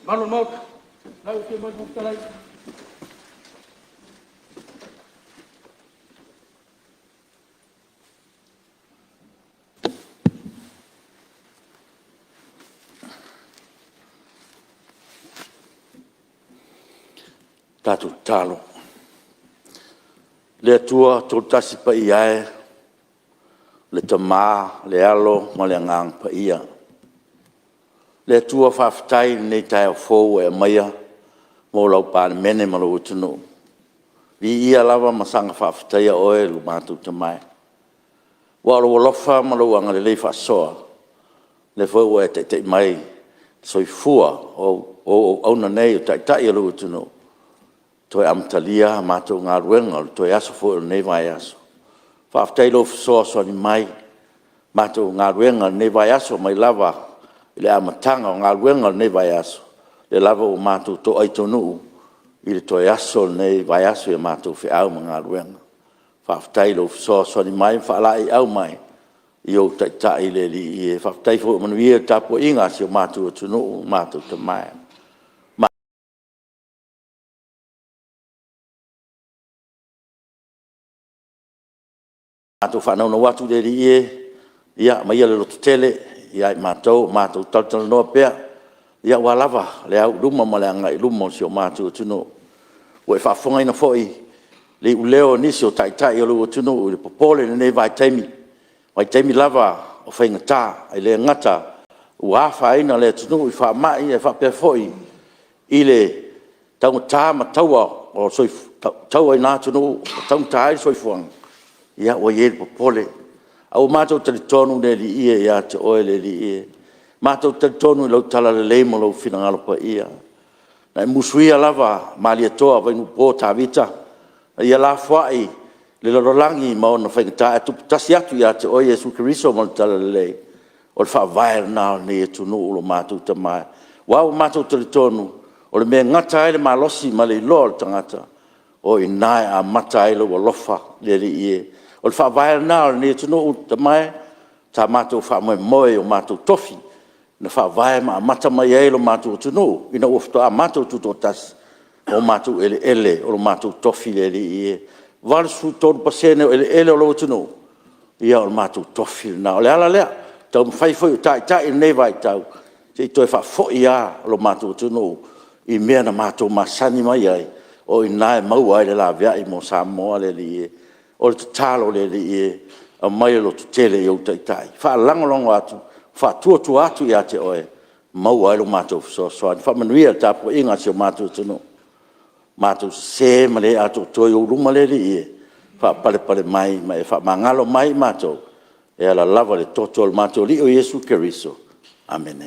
Malon Mok, lau ke mai muktalai. Tatu talo. Le tua toltasi pa iae, le tama, le alo, ma le ngang pa ia. Le tua whaftai nei tae fōu e maia, mō lau Palemene ma lau utunu. Vi ia lava masanga whaftai a oe lu mātou tamai. Wa alo walofa ma lau anga le lei whasoa, le fōu e te mai, soi fua o auna nei o tai alo utunu. Toi amtalia mātou ngā ruenga, toi aso fōu nei vai aso. Whaftai lo whasoa soa ni mai, mātou ngā ruenga nei vai aso mai lava, le amatanga o ngā ruenga nei vai aso. Le lava o mātou to aitonuu, i le toi aso nei vai aso e mātou whi au ma ngā ruenga. Whaftai lo whasoa soa ni mai, whaalai au mai, i o tai le li i e whaftai fōu manuia tapo inga si o mātou atunuu, mātou tamai. Mātou whanau na watu le li e, ia mai le lotu tele, ia mātou tautala noa pea, ia walawa le au luma ma le angai luma si o mātou tunu. O e whafonga ina foi, le uleo nisi o tai o lua tunu, o le popole nei vai taimi lava o whaingatā, ai le ngata, u awha ina le tunu, i wha mai e wha pia foi, i le taungatā ma taua, o soi taua i nā tunu, taungatā i soi fuanga. Ia o ye popole au mato te tonu le li ia ia te oe le li ia mato te tonu lo tala le leimo lo fina ngalo pa ia na musuia lava malia toa vai nu po tavita ia la fuai le lolangi ma ona fengta atu tasi atu ia te oe Yesu Kristo mo tala le le o fa vai na ne tu no lo mato te mai wa mato te tonu o le me ngata ele malosi ma le lol tangata o inai a matai lo lofa le li ia o le whaavaia nā ni tunu o te mai, tā mātou whaamoe o mātou tofi, na whaavaia ma mata mai eilo mātou tunu, ina uaftoa mātou tuto tas, o mātou ele, o mātou tofi le li ie. Valsu tōru pasene o ele o lo tunu, ia o mātou tofi nā. O le ala lea, tau mwhaifoi o tai nei vai tau, te i toi whaafoi a o mātou tunu, i mea na mātou masani mai ai, o i nāe mau ai le la via i mo Samoa le li ie. O le talo le li e a mai lo tele o tai. Fa langolongo atu, fa tu atu ia te oe. Mau ai lo matou so fa manuia tapo inga se matou tunu. Matou se male atu toi o ruma le li e. Fa pale mai fa mangalo mai matou. E ala lava le toto o matou li o Yesu Kristo. Amen.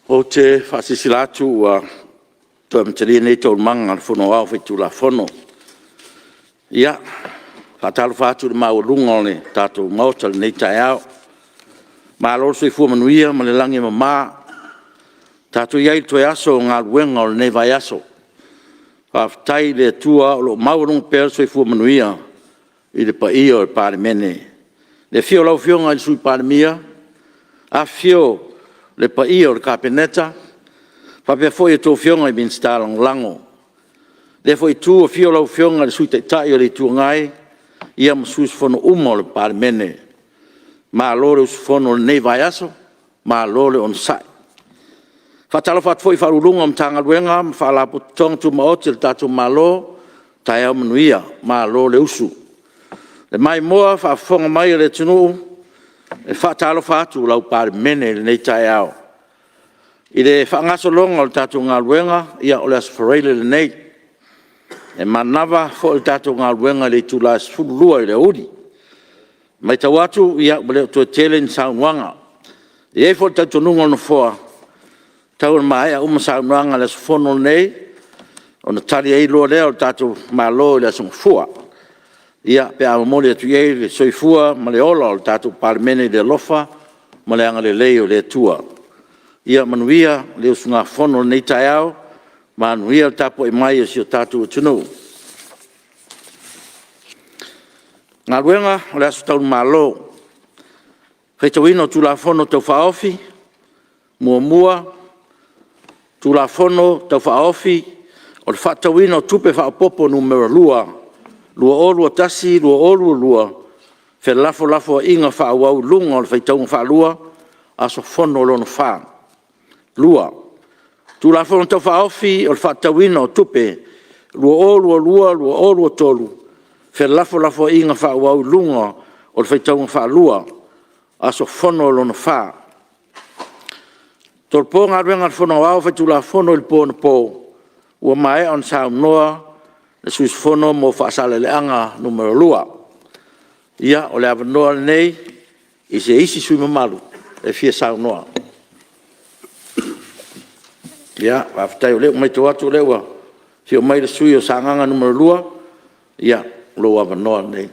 O te whasisilatu ua toa mteri nei tau manga al fono au whetu la fono. Ia, whatalu whatu le mau lunga o le tātou mauta le nei tai au. Ma lor sui fua manuia ma le langi ma maa. Tātou iai toi aso o ngā luenga o le nei vai aso. Whaftai le tua o lo mau lunga pēr sui fua manuia i le pa ia o le Palemene. Le fio lau fionga i sui Palemia. A fio le pa ia o le kapeneta, whapea foi e tō fionga i bin stalang lango. Le foi tū o fio lau fionga le sui tai o le tū ngai, ia masus fono uma o le Palemene. Ma lore us fono le nei vai aso, ma lore on sai. Whatalo what foi wharurunga am tanga luenga, ma whalapo tong tu maoti le tatu malo, tai au manuia, ma lore usu. Le mai moa whafonga mai le tunu, e whatalo whatu lau Palemene le nei tai au. I le whangaso longa o le tātou ngā luenga, ia o le as Faraile le nei. E manawa fo le tātou ngā luenga le tū la as fululua i le uri. Mai tau atu, ia o le o tele ni saunuanga. I e fo le tātou nunga no foa, tau na mai a uma saunuanga le as fono nei, ona tali ai loa lea o tātou malo le asong fua. Ia pe a mole atu iei le soifua ma le ola o tātou palemene le lofa ma le anga le lei o le tua. Ia manuia le usunga fono nei tai au, manuia o tapo e mai o si o tātou tunu. Ngā ruenga o le asu tau malo, whaitawino tu la fono tau whaofi, mua, tu la fono tau whaofi, o le whaitawino tupe whaopopo numero lua olua tasi, lua, fe lafo inga whaawau lunga o le whaitaunga whaalua, aso fono lono wha. Lua, tu la fono tau whaofi, o le whaitawino tupe, lua olua tolu, fe lafo inga whaawau lunga o le whaitaunga whaalua, aso fono lono wha. Tolpo ngā ruenga fono au whaitu la fono il pōna pō, ua mai on sao noa, le suis fono mo whaasale le anga numero lua. Ia o le avanoa nei, i se isi sui mamalu, e fia sao noa. Ia, whaftai o leo mai tō atu lewa, fia mai le sui o sanganga numero lua, ia, lo avanoa nei.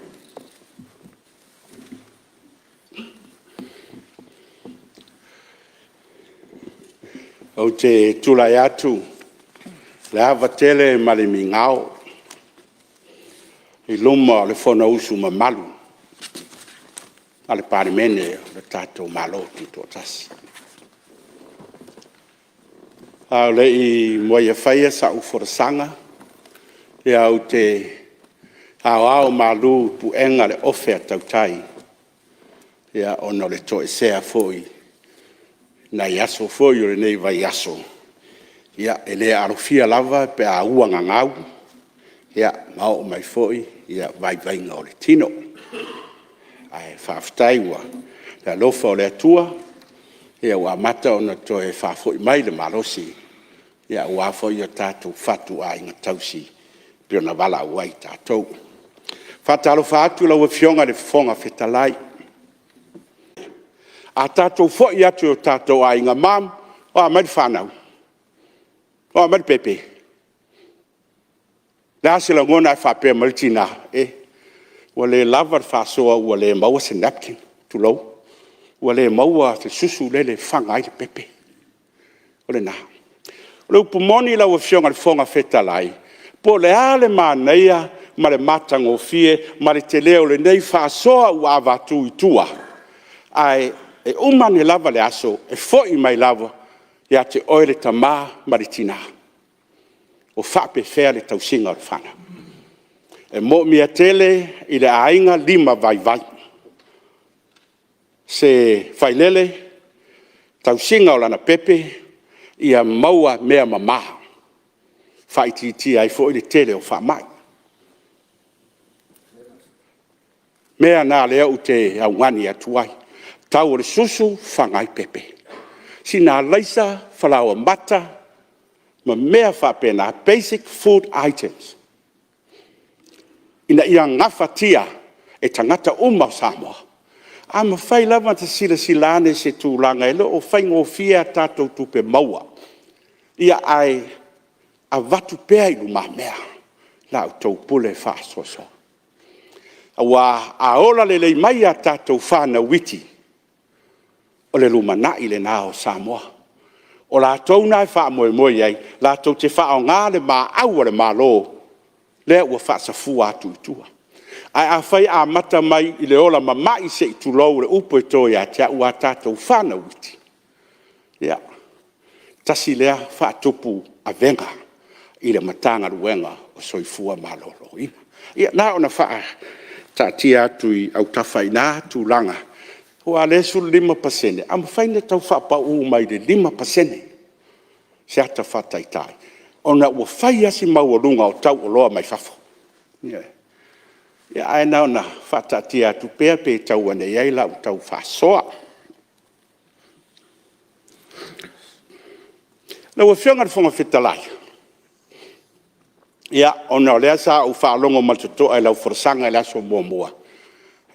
O te tulai atu, le hawa tele ma le mingao, i luma le whona usu ma malu, a le Palemene le tātou malo ki tō tasi. A le i moia whaia sa uforasanga, e au te au malu pu enga le ofe a tautai, e a ono le toe sea foi, na yaso foi o le nei vai yaso. Ia, e le arofia lava pe a uanga ngau, ia, ngau mai foi, ia, vai ngau le tino. Ai, whaftai ua, le alofa o le atua, ia, ua mata o na toe whafoi mai le malosi, ia, ua foi o tātou fatu a inga tausi, pio na wala uai tātou. Whatalo whaatu la ua fionga le fonga whetalai. A tātou foi atu o tātou a inga mam, o a mari whanau. O a mari pepe. Le asila ngona e whapea maritina, ua le lava le whasoa, ua le maua se napkin, tulau. Ua le maua te susu le whangai le pepe. O le naha. O le upumoni la ua fionga le fonga whetalai. Po le ale māneia, ma le matango fie, ma le te leo le nei whasoa ua avatu i tua. Ai, e umane lava le aso, e foi mai lava, ia te oile tamā maritina. O whape whea le tausinga o le whana. E mo mia tele i le ainga lima vai. Se whailele, tausinga o lana pepe, ia maua mea mamaha. Whaititi ai foi le tele o whamai. Mea nā lea u te au ngani atuai. Tau o le susu whangai pepe. Sina leisa whalaua mata, ma mea whapena basic food items. Ina ia ngafatia e tangata uma Samoa. Ama whai lava ta silane se tūlanga ele o whaingo fia tātou tupe maua. Ia ai a watu pēa i luma mea, lau tau pule whāsoso. Awa a ola le lei mai a tātou whāna witi, o le lumana i le nā o Samoa. O la tau nai wha moe ai, la tau te wha o ngā le mā aua le mā lō, le ua wha sa fu atu i tua. Ai a whai a mata mai i le ola ma mai se i tulau le upo e toi a tia ua tātou whana witi. Ia, tasi lea wha tupu a venga i le matanga ruenga o soifua mā lolo. Ia, nā ona wha ta tia atu i au tawhai nā tūlanga. Hoa le su 5%. Am whaine tau whapa mai le 5%. Se ata whataitai. Ona ua whai asi maurunga o tau o loa mai whafo. Ia aina ona whatatia atu pēr pē tau ane iei lau tau whasoa. Lau a whionga whonga whetalai. Ia ona lea sa u whaalongo maltotoa e lau wharsanga e laso mua.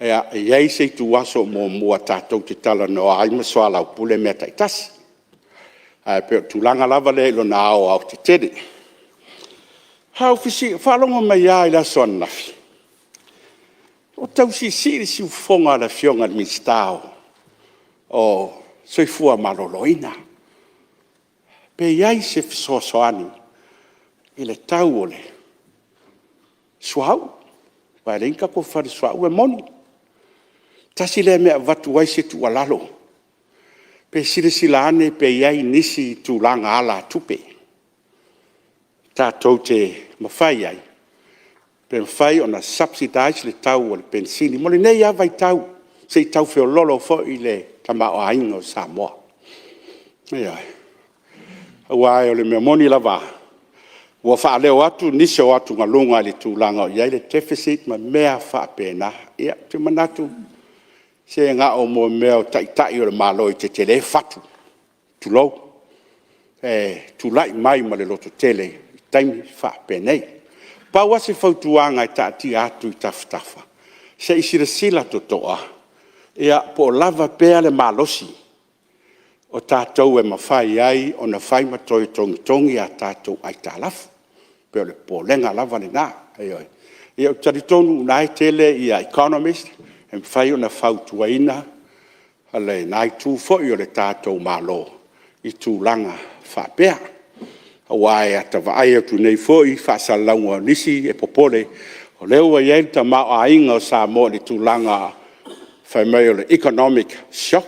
Ia, iei se tu waso mua tātou te tala no aima soa lau pule mea taitasi. Peo tūlanga lava le ilo na ao au te tere. Hau fisi whalonga mai ai la son nafi. O tau si ufonga la fionga mi stao. O soifua maloloina. Pe iai se fisosoani. Ile tau ole. Suau. Parenka ko fari suau e moni. Tasi le mea watu waise tu walalo. Pe silane pe iai nisi tu langa ala tupe. Tātou te mawhai ai. Pe mawhai ona subsidise le tau o le pensini. Mole nei awai tau. Se tau whio lolo fo i le tamao ainga o Samoa. Ai. Awai o le mea moni lava. Ua whaaleo atu, niso atu ngalunga le tūlanga o iai le deficit ma mea whaapena. Ia, te manatu. Se ngā o mo mea o tai o le māloi te le fatu. Tulou. Tulai mai ma le loto tele. Taimi whaapenei. Paua se whautuanga i tāti atu i taftafa. Se isira sila to toa. Ia po lava pēa le mālosi. O tātou e mawhai ai, o na whai matoi tongi a tātou ai tālafu. Peo le po lenga lava le nā. Ia o taritonu nai tele i a economist, e mwhai o na whautuaina, ale nai tū foi o le tātou mālo, i tūlanga whapea. Awai a tawa ai atu nei foi, whasalaunga nisi e popole, o leo a iei ta mao a inga o Samoa ni tūlanga whai mai o le economic shock.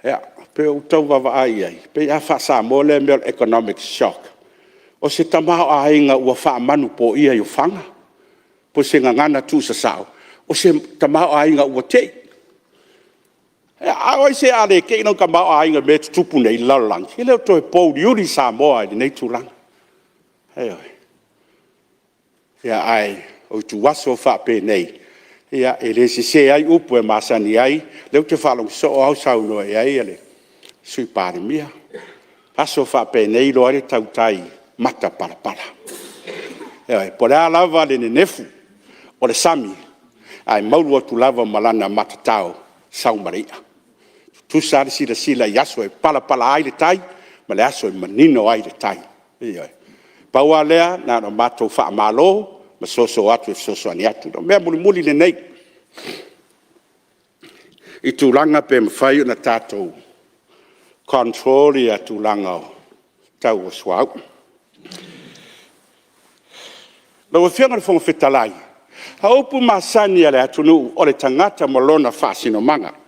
Ia, pe o tau wawa ai ai, pe a Samoa le mea economic shock. O se tamao a inga ua wha manu po ia i whanga, po se ngangana tū sa sao. O se tamao a inga ua tei. Ai se ale ke ino ka mau ai nga me tupu nei lalang. Hele to e pou Iuni Samoa nei tulang. Ai. Ya ai o tu waso fa pe nei. Ya ele se ai upu e masani ai, le te falong so au sau no ai ele. Sui pare mia. Paso fa pe nei lo ai tau tai mata para para. Ya por a lava le nefu. O le sami. Ai maulu tu lava malana mata tau sau maria. Tu sari sila yaso e pala ai le tai, ma le aso e manino ai le tai. Paua lea, na no mato wha malo, ma soso atu e soso ani atu. No mea muli le nei. I tūlanga pe mwhai na tātou control i a tūlanga o tau o swau. Lau e whianga le whonga whetalai. Ha upu masani ale atunu o le tangata malona whaasino manga.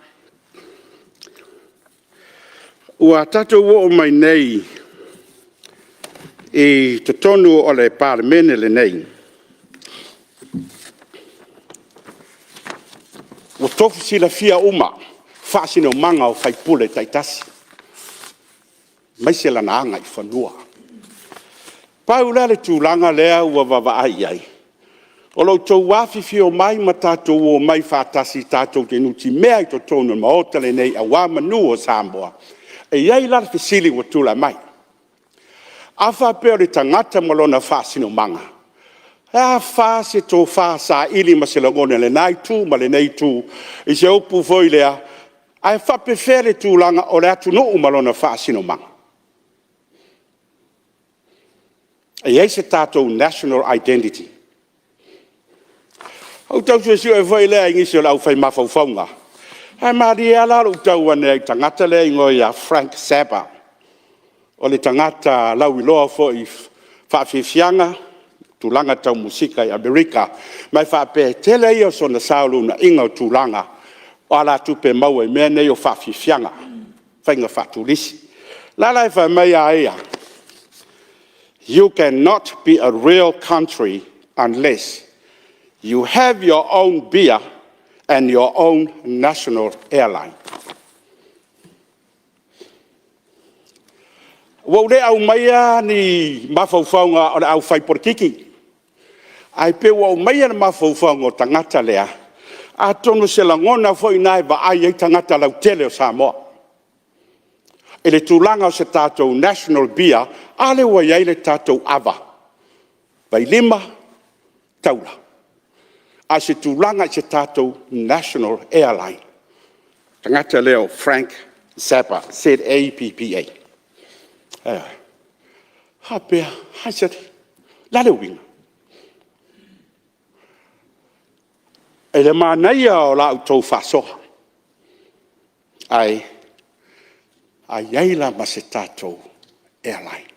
Ua tatou o mai nei i te tonu o le Palemene le nei. Ua tofu sila fia uma, whaasino manga o whaipule taitasi. Mai se lana anga i whanua. Pau le tūlanga lea ua wawa ai. O lo tau wafifi o mai ma tatou o mai whaatasi tatou te nuti mea i to tonu ma otale nei a wamanu o Samoa. E iai lara fesili wa tula mai. Afa peo le tangata malona whaasino manga. A whaase tō whaasa ili ma se langone le nai tū ma le nei tū. I se upu foi lea. Ai whapewhere tūlanga o le atu nuu malona whaasino manga. E iai se tātou national identity. Au tau sio e foi lea ingisi o lau whai mawhauwhaunga. Hai maria la tau ane tangata le ngoi a Frank Zappa. O le tangata lau iloa fo i whawhiwhianga, tūlanga tau musika i Amerika, mai whape tele i o sona saulu na inga o tūlanga, o ala tupe mau e mea nei o whawhiwhianga, whainga whatulisi. Lalai wha mai a ea. You cannot be a real country unless you have your own beer and your own national airline. Wau le au maia ni mawhauwhaunga o le au whaiporikiki. Ai pe wau maia ni mawhauwhaunga o tangata lea. A tonu se langona fo inai ba ai tangata lau tele o Samoa. E le tūlanga o se tātou national beer, ale wa iai le tātou ava. Vai lima, taula. A se tūlanga se tātou national airline. Tangata leo Frank Zappa, said APPA. Hapea, haisari. la le winga e le manai o la tau fasoha ai la masetato airline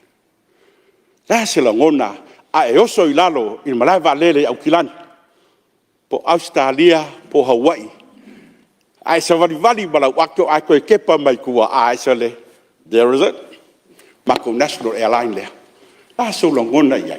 la se la ngona a e oso i lalo i Malae valele au kilani po Australia po Hawaii ai sa vali bala wakto ai ko kepa mai kua ai sa le there is it Mako National Airline le la so la ngona ia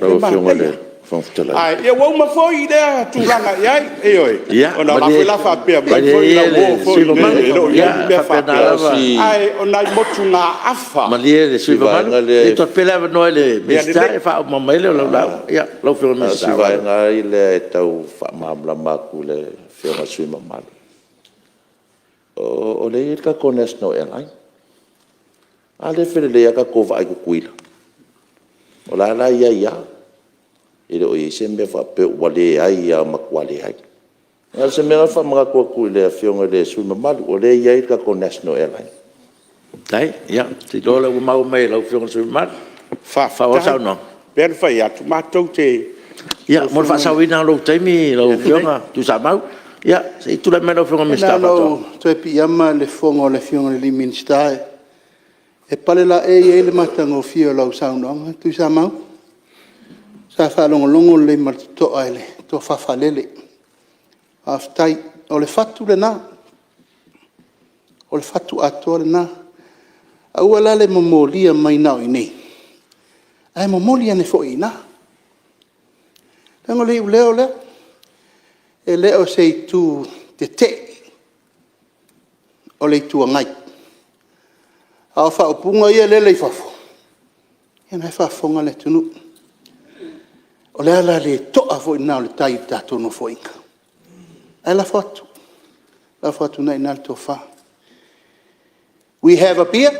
ai e wo ma foi idea tu langa ia e oi ona la foi la fa pe mai foi la wo foi le fa ai ona mo tu na afa Malie le sui va le to pela no le mesta fa ma mai le la ia lo fio me sta vai ngai le tau fa ma bla ma ku le fio ma sui ma mal o le ka kones no airline ale fele le ka ko va ku kuila o la ia ile o i sembe fa pe wale ai a makwale ai al se mera fa mga ko le fionga le su mal o le ia ka ko national airline dai ya ti do le mau mai lo fionga su mal fa o sa no per fa ya tu matou te ya mo fa sa wina lo taimi lo fionga tu sa mau ya se tu le mero fionga mi sta no tu pi ama le fongo le fionga le minister e pale la e le matango fio lo sa no tu sa mau sa fa longo le marto ale to fa falele aftai o le fatu le na o le fatu atore na au ala le momolia mai na nei ai momolia ne foi na tango le le e le o sei tu te o le tu ngai a fa punga ia le fafo ina fa fonga le tunu o le ala le toa foi na le tai tato no foi ala foto la foto na inal tofa we have a beer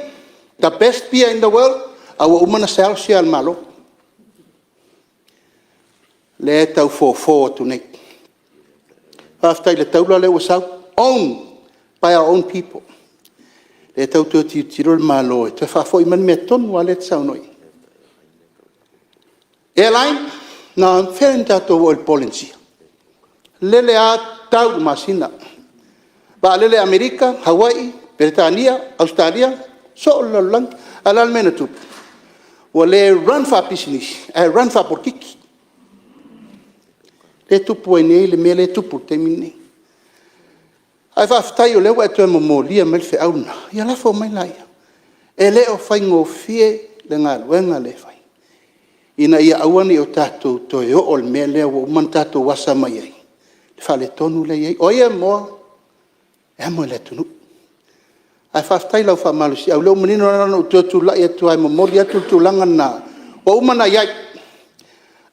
the best beer in the world our umana social malo le tau fo to nei after le tau le was own by our own people le tau to tiro malo te fa foi man meton wale tsau noi airline na fenta to wol policy lele a tau masina ba lele America Hawaii Britania Australia so lang alal menetu wale run for business run for porkiki le tu poene le mele tu por termine ai fa ftai o le wa to mo lia mel fe auna ya la fo mai lai ele o fai ngo fie le ngal wenga le fai ina ia awani o tatou to e o le mele o man tatou wasa mai ai le fa le tonu le ai o ia mo e mo le tunu ai fa ftai la fa malu si au le menino no tu la ia tu ai mo lia tu langa na o mana ia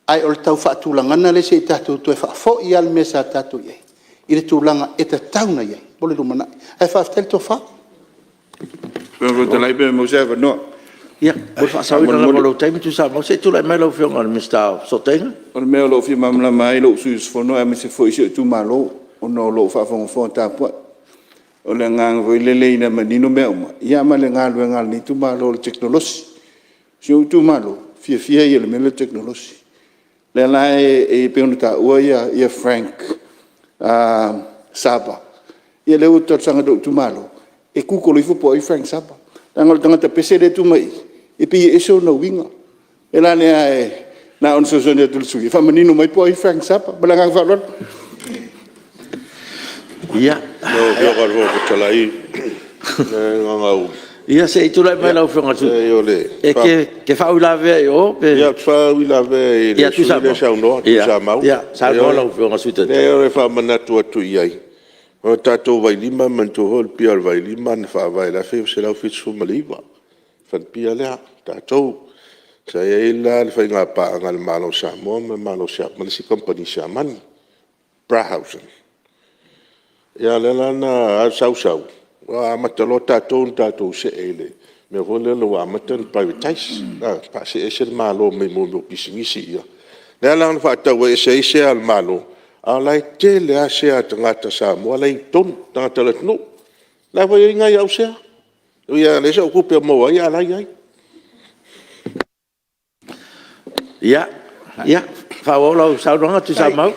ai o tau fa tu langa na le se tatou to fa fo ia le mesa tatou ia ile tu langa e te tauna ia bole lu mana ai fa ftai to fa pero te lai be mo se no ya por fa sa wina lo taimi tu sa mo se tu le melo fionga le mista so tenga o le mea lo fi mamla mai lo su fono e me se foi se tu malo o no lo fa fon ta po o le ngang voi le le ina manino me uma ia ma le ngal ni tu malo le teknolosi se tu malo fia ia le mele teknolosi le la e pergunta o ia Frank Saba ia le uto sanga do tu malo e ku ko le fu po Frank Saba tangol tanga te pese de tu mai e pi eso no winga e la ne na on so sonia tu su fa menino mai po Frank Saba balanga fa lo ya no yo garbo ko talai ngau ya se tu le melo fionga tu e ke fa u lave o pe ya fa u lave ya tu sa no tu sa mau ya sa no lo fionga su te e fa manatu tu iai o tatou vai lima man to hol pia vai lima na fa vai la fe se la fit fu maliva fa pia la tatou sa e la fa nga pa ngal malo Samoa me malo sa mal si company sa man Brahausen ya la na sau wa matalo tatou se ele me vole lo amaten privatize pa se e malo me mo bisingisi ya la fa ta we se al malo alai te le ase a tangata Samoa alai ton tangata le tunu la vai ngai au se ia le so kupe mo ia alai ai ya Ia, whaua lau sauronga tu Samoa.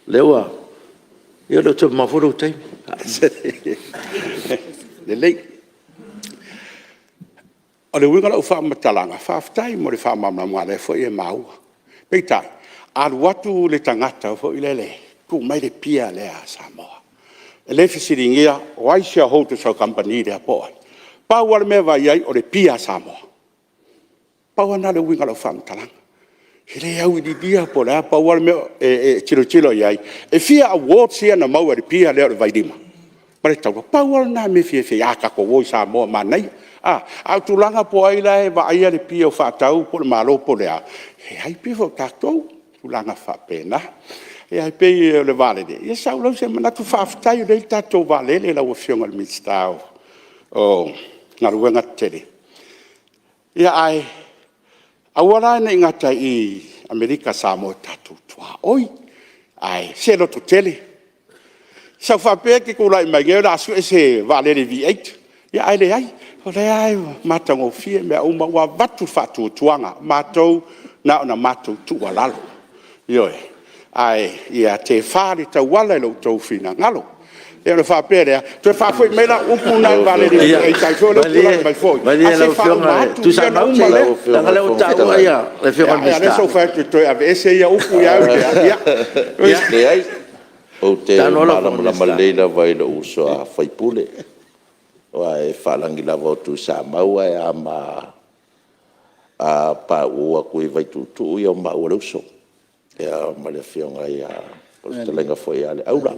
Lewa. Ia lo tu mawhuru teim. Lelei. O le winga lau whamatalanga, whaftai mo le whamamama le fo i e maua. Peitai, alu atu le tangata fo i lele, ku mai le pia le a Samoa. E le fisiringia, o aisia houtu sau kampani le apoa. Pau ala mea vai ai o le pia Samoa. Pau ana le winga lau whamatalanga. Hele au i dia po le pau ala mea tilo iai. E fia awards ia na maua le pia le o le vaidima. Pare tau, pau ala na me fia aka ko woi Samoa manai. Au tulanga po ai la e va ai le pia o whaatau po le malo po le a. He ai pia o tātou, tulanga whapena. He ai pia le vale de. Ia sau lau se manatu whaafitai o le tātou vale le lau a fionga le mitstau. O, ngā ruenga tere. Ia ai, awara na ingata i Amerika Samoa tātou tua. Oi, ai, se lo tu tele. Sau whapea ki kula i mai ngeo la asu e se vale le V8. Ia ai le ai. O le ai, matango fie mea uma ua watu whatu tuanga, matou na ona matou tua lalo. Ioe, ai, ia te whare tau wala ilo tau whina ngalo. E ona whapea rea, tue whafoi meila upu nai vale ri, e tai fio leo tulanga mai foi. A se whao matu, ia na uma le. Langa leo tau ia, le whionga mista. Ia, le so whatu toi ave ese ia upu ia ia. Le ai, o te malamula leila vai le uso a whaipule. Wa e whalangi lava o tu Samoa e a pa ua kui vai tutu i o ma ua rauso. E a male whionga i a o te lenga foi ale aura.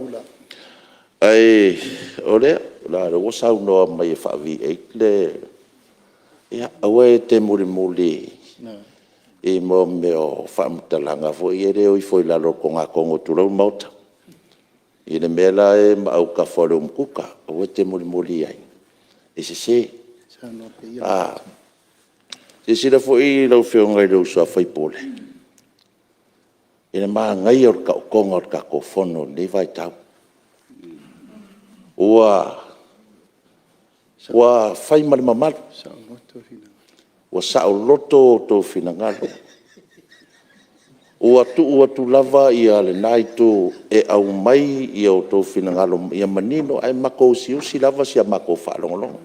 Ai, o lea, la rau sau noa mai e whaavi eikle. Ia, aua e te muri e mo meo whaamtalanga foi e reo i foi lalo ko ngā kongo turau mauta. I le mela e ma au ka whare umkuka, aua e te muri ai. E se se la fo i lau whionga i lau sua whaipole. Ina maa ngai or ka o konga or ka ko whono ne vai tau. Ua whai mali mamalu. Ua sao loto tō whina ngalo. Ua tu lava i ale nai tu e au mai i au tō whina ngalo i a manino ai mako usi lava si a mako whaalongolongo.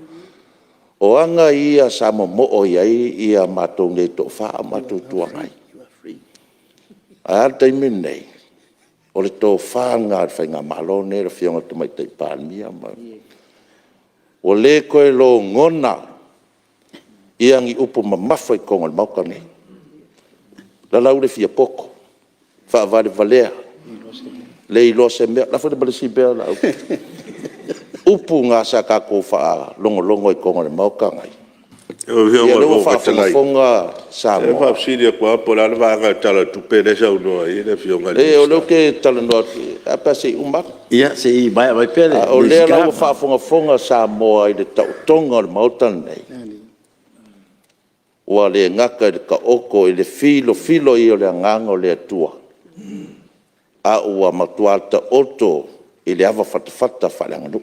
O anga ia sama mo'o iai ia mātou nei tō whaa mātou tuangai. Ai altai minei, o le tō whaa ngā whai ngā malone ra whionga tu mai tei pāmia. O le koe lo ngona ia ngi upu mamawhai konga le maukane. La lau le fia poko, wha vare valea, le ilo se mea, la whare balesi bea lau. Upu ngā sa kako wha longo i konga le maukangai. Ia lewa wha whonga Samoa. E wha psiria kua pola le wanga tala tupe le sau noa i le whionga. E o leo ke tala noa apa se umak. Ia se i mai pele. O lea lau wha whonga Samoa i le tautonga o le mautan nei. Ua le ngaka i le ka oko i le filo i o le nganga o le atua. A ua matuata oto i le awa whatawhata whalanga nuk.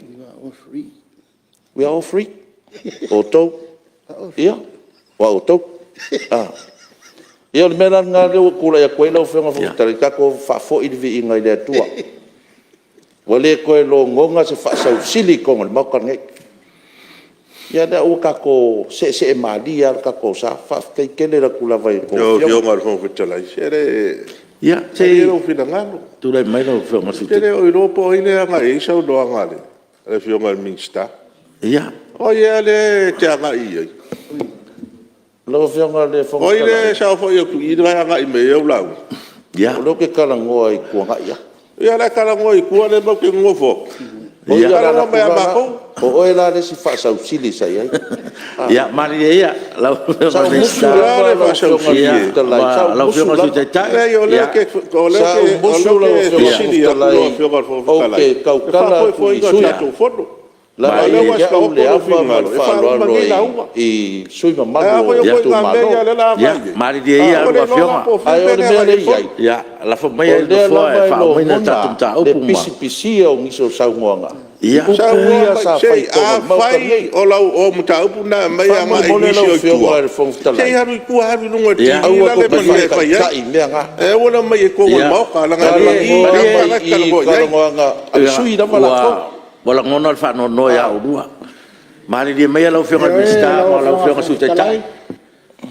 We are all free. Oto. Ia. Wa oto. Ia le mera ngā leo kura ia koe lau whenga whakatari kako whafo i vi i ngai le atua. Wa le koe lo ngonga se whaasau sili konga le maukane. Ia da ua kako se e maalia kako sa whafkei kele ra kula vai. Yo ngā rwhong whitalai. Sere... Ia, se i rau whina ngano. Tūrei mai lau whenga sutu. Sere o i ropo i le anga i sau doa ngāle. Le whionga le minsta. Ia. O ia le te anga i ai. Lau whionga le whonga. O i le sao fo i aku i rai anga i me eu lau. Ia. O leo ke kalangoa i kua ngai ia. Ia le kalangoa i kua le mau ke ngofo. O ia kalangoa mai a mako. O oe la le si whaasau sili sai ai. Ia, mari ia. Lau Sau musu la le whaasau sili. Lau whionga su te tai. O leo ke musu la le sili a kua whionga whonga o kaukala ku i suia. La le iau le awa mal whaaloalo i sui mamalo Ia tu malo. Ia, mari ia rua whionga. Ai o le mea le iai. Ia, la wha mai e le wha e wha mai na tatum ta Le upu ma. pisi o ngiso sau moanga. Ia. Sa ua sei a fai o lau o mutaupu na mai a ngai misi o tua. Sei haru i kua haru nunga ti ila le mani e fai ai. E wana mai e kongo mauka langa i a para kalamo iai. Wala ngona le whanau no ia o rua. Mari dia mai lau whionga mista, ma lau whionga sutetai.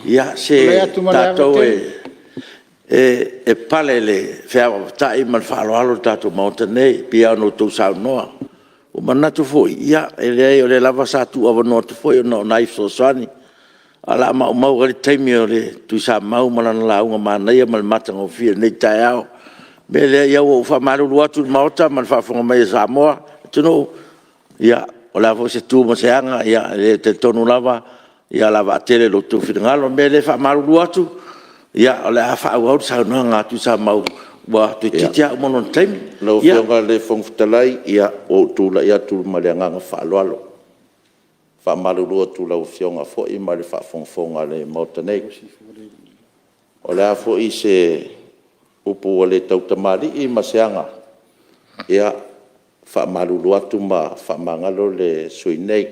Ia se tātou e pale le whiawa tai man whaaloalo tātou mauta nei, pia no tau sao noa. O manatu foi, ia, e lei o le lava sa tu awa noa tu foi o no naif so sani. Ala ma o mau gari taimi o le tu sa mau malana la unga manaia mal matanga o fia nei tai au. Me le ia o whamaru luatu mauta man whafonga mai Samoa. Tuno, ia, o la fo se tu mo se anga, ia, le te tonu lava, ia lava tele lo tu whingalo, me le whamaru luatu, ia, o le a whaau sa unga ngā tu sa mau. Wa tu titia monon taimi. Lau whionga le whongfutalai ia o tūla ia tūla maleanganga whaaloalo. Whamalurua tūla o whionga fo i mare whawhongfonga le mauta nei. O le a fo i se upu o le tautamari i maseanga. Ia whamalurua tu ma whamangalo le sui nei.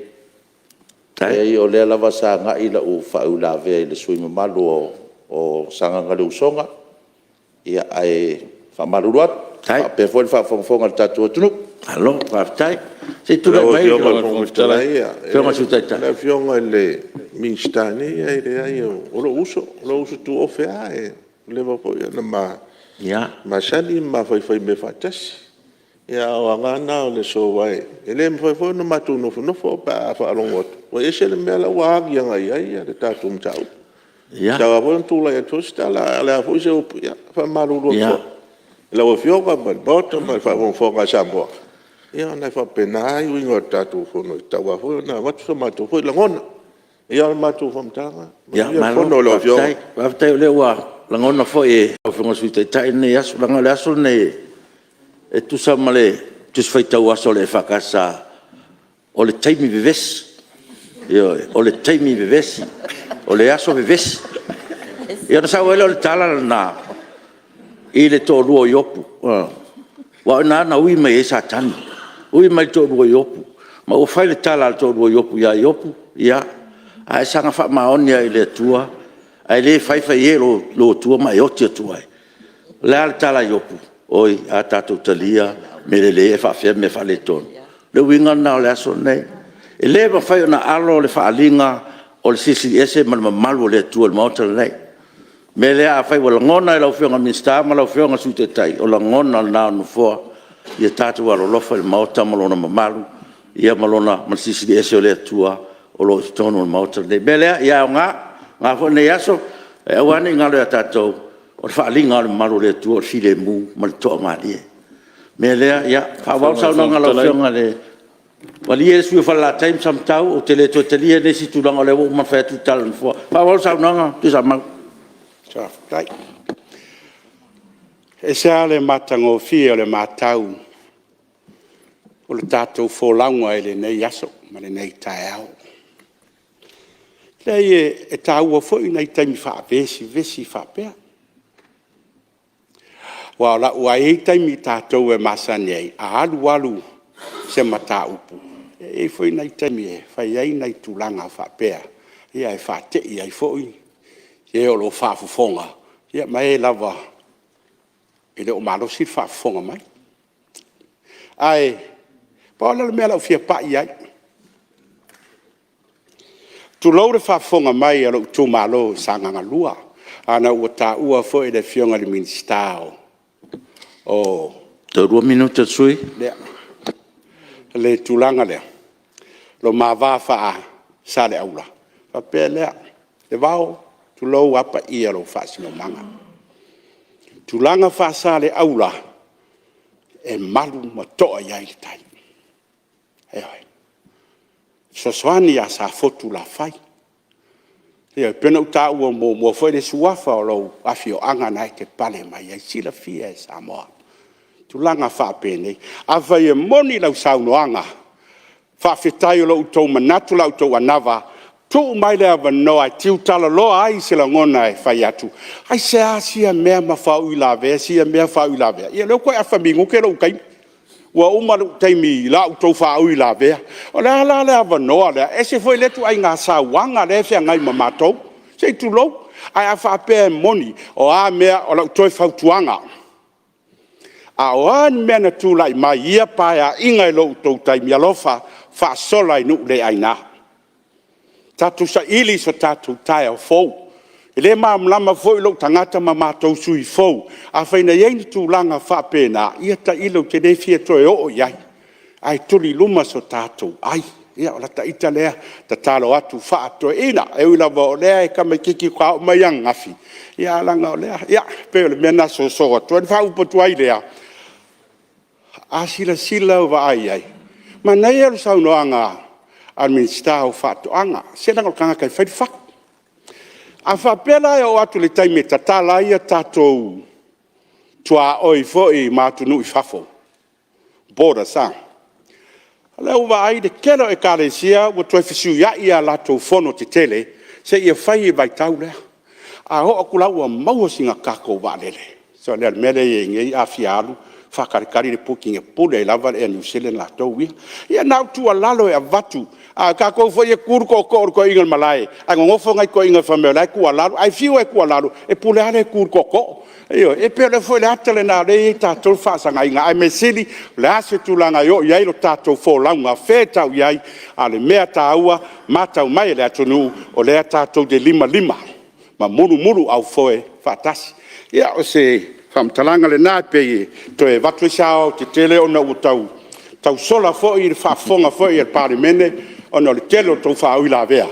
E o le lava sa nga ila u whaulawea i le sui mamalu o sanganga le usonga. Ia ai whamaruruat, pe foi whawhongfonga tatu atunu. Alo, whaftai. Se tu lai mai, whionga sutaitai. Le whionga le minstani, ai le ai o lo uso tu ofea e lewa po ia na ma sani ma whai me whatasi. Ia o angana o le so wai. E le mwhai na matu nofo pa whaalongotu. O ese le mea la waagi anga ia le tatu mtau. Ya. Tawa pun tu la tu sta la fu se upu ya fa malu lo fo. La o fio ka ba bota ma fa von fo ka sambo. Ya na fa pena i wingo tatu fo no tawa fo na wat so ma tu fo la ngona. Ya ma tu fo mtanga. Ya ma no lo fio. Va ta le wa la ngona fo e fo ngo suite tai ne ya so la ngala aso ne e tu sa male tu fai tau aso le fa casa o le taimi vives. Yo o le taimi vives. O le aso vevesi. Ia na sao ele o le tala na i le tō rua iopu. Wa na ui mai e sa tani. Ui mai tō rua iopu. Ma o fai le tala le tō rua iopu ia iopu. Ia. A e sanga wha maoni ai le tua. A le fai e lo tua mai o tia tua. Le ale tala iopu. Oi, a tātou talia. Me le e wha me wha le tonu. Le winga na o le aso nei. E le wa fai o na alo le wha alinga o le sisi ese ma malu le tu le mauta nei me le a fai wala ngona la whionga minsta ma la whionga sute tai o la ngona na no fo ia tatu wa lo fa le mauta ma lona malu ia ma lona ma sisi ese o le tua o lo tonu le mauta nei me le ia nga fo nei aso e wani nga le tatu o fa linga le malu le tu o file mu ma to ma ie me le ia fa wa sa no nga la whionga le Wali e sui fala time sam tau o tele to tele ne si tu langa le wo ma fa tu tal fo pa wal sa nanga tu sa ma Sa tai. E sa le matango fia le matau. O le tatou fo launga ele nei yaso ma le nei taeau. Lei e tau fo i nei taimi fa vesi fa pea. Wa la wa e taimi tatou e masani ai alu se mata upu. E foi nai taimi e, fai ai nai tulanga wha pea. Ia e wha te i ai foi. E o lo wha fufonga. Ia mai e lava. E le o malo si wha fufonga mai. Ai, paola le mea lau fia pa i ai. Tu lau le wha fufonga mai a lau tu malo sanganga lua. Ana ua ta ua foi le fionga le ministao. Oh. Te 2 minuta sui. Lea. Le tulanga lea. Lo mava faa sa le aula. Fa pe lea. Le vao tu lo apa ia lo fa sino manga. Tulanga fa sa le aula. E malu ma toa ia i tai. Eoi. Soswani a sa fotu la fai. Ia pena uta ua mo foi le suafa o lo afio anga nai te pale mai ai sila fia e Samoa. Tulanga fa pene ava ye moni lau saunoanga fa fetai lo uto manatu lau to anava tu mai le ava no ai tiu tala lo ai se la ngona e fai atu ai se asia mea ma fa uila ve sia mea fa uila ve ia lo ko afa mingu ke lo kai ua uma lu taimi la u tau fa ui la vea o le ala le avanoa le e se foi le tu ai ngā sauanga le fea ngai mamatou se tu lo ai a fa pe moni o a mea o la toi fautuanga a o an mea na tu lai mai ia pa ya inga lo tau taimi alofa fa sola i nu le aina tatu sa ili so tatu tai o fou ele mamlama foi lo tangata mamatou sui fou a faina yei tu langa fa pena ia ta ilo te ne fia to o yai ai tuli luma so tatu ai ia ola ta italea ta talo atu fa to ina e ula vo le ka me kiki kwa mai ngafi ia langa le ia pe le mena so so to fa upo tu ai le a sila va ai ma nei el sa no anga administrau fa to anga se na kanga kai fa a fa pela o atu le taimi tatala ia tatou tua oi foi matunu i fafo boda sa le uva ai de kelo e kalesia o toi fisu ya ia la to fono te tele se ia fai vai taule a ho akula o mau singa kako valele so le mele e ngai afialu fa karikari de puking e pule lava e New Zealand la to wi ia na tu alalo e avatu a kako foi e kurko ko ingal Malae a ngofo ngai ko ingal famela ku alalo ai fiu e ku alalo e pule ale kurko ko io e pele foi le atele na le tatou fa sanga inga ai mesili le ase tulanga yo ia lo tatou fo langa feta ia ale mea taua mata mai le atunu o le tatou de lima ma muru au foi fatasi ia o se fam talanga le na pe to e vatu sao te tele ona utau tau sola fo i fa fonga fo i Palemene ona le tele to fa u la vea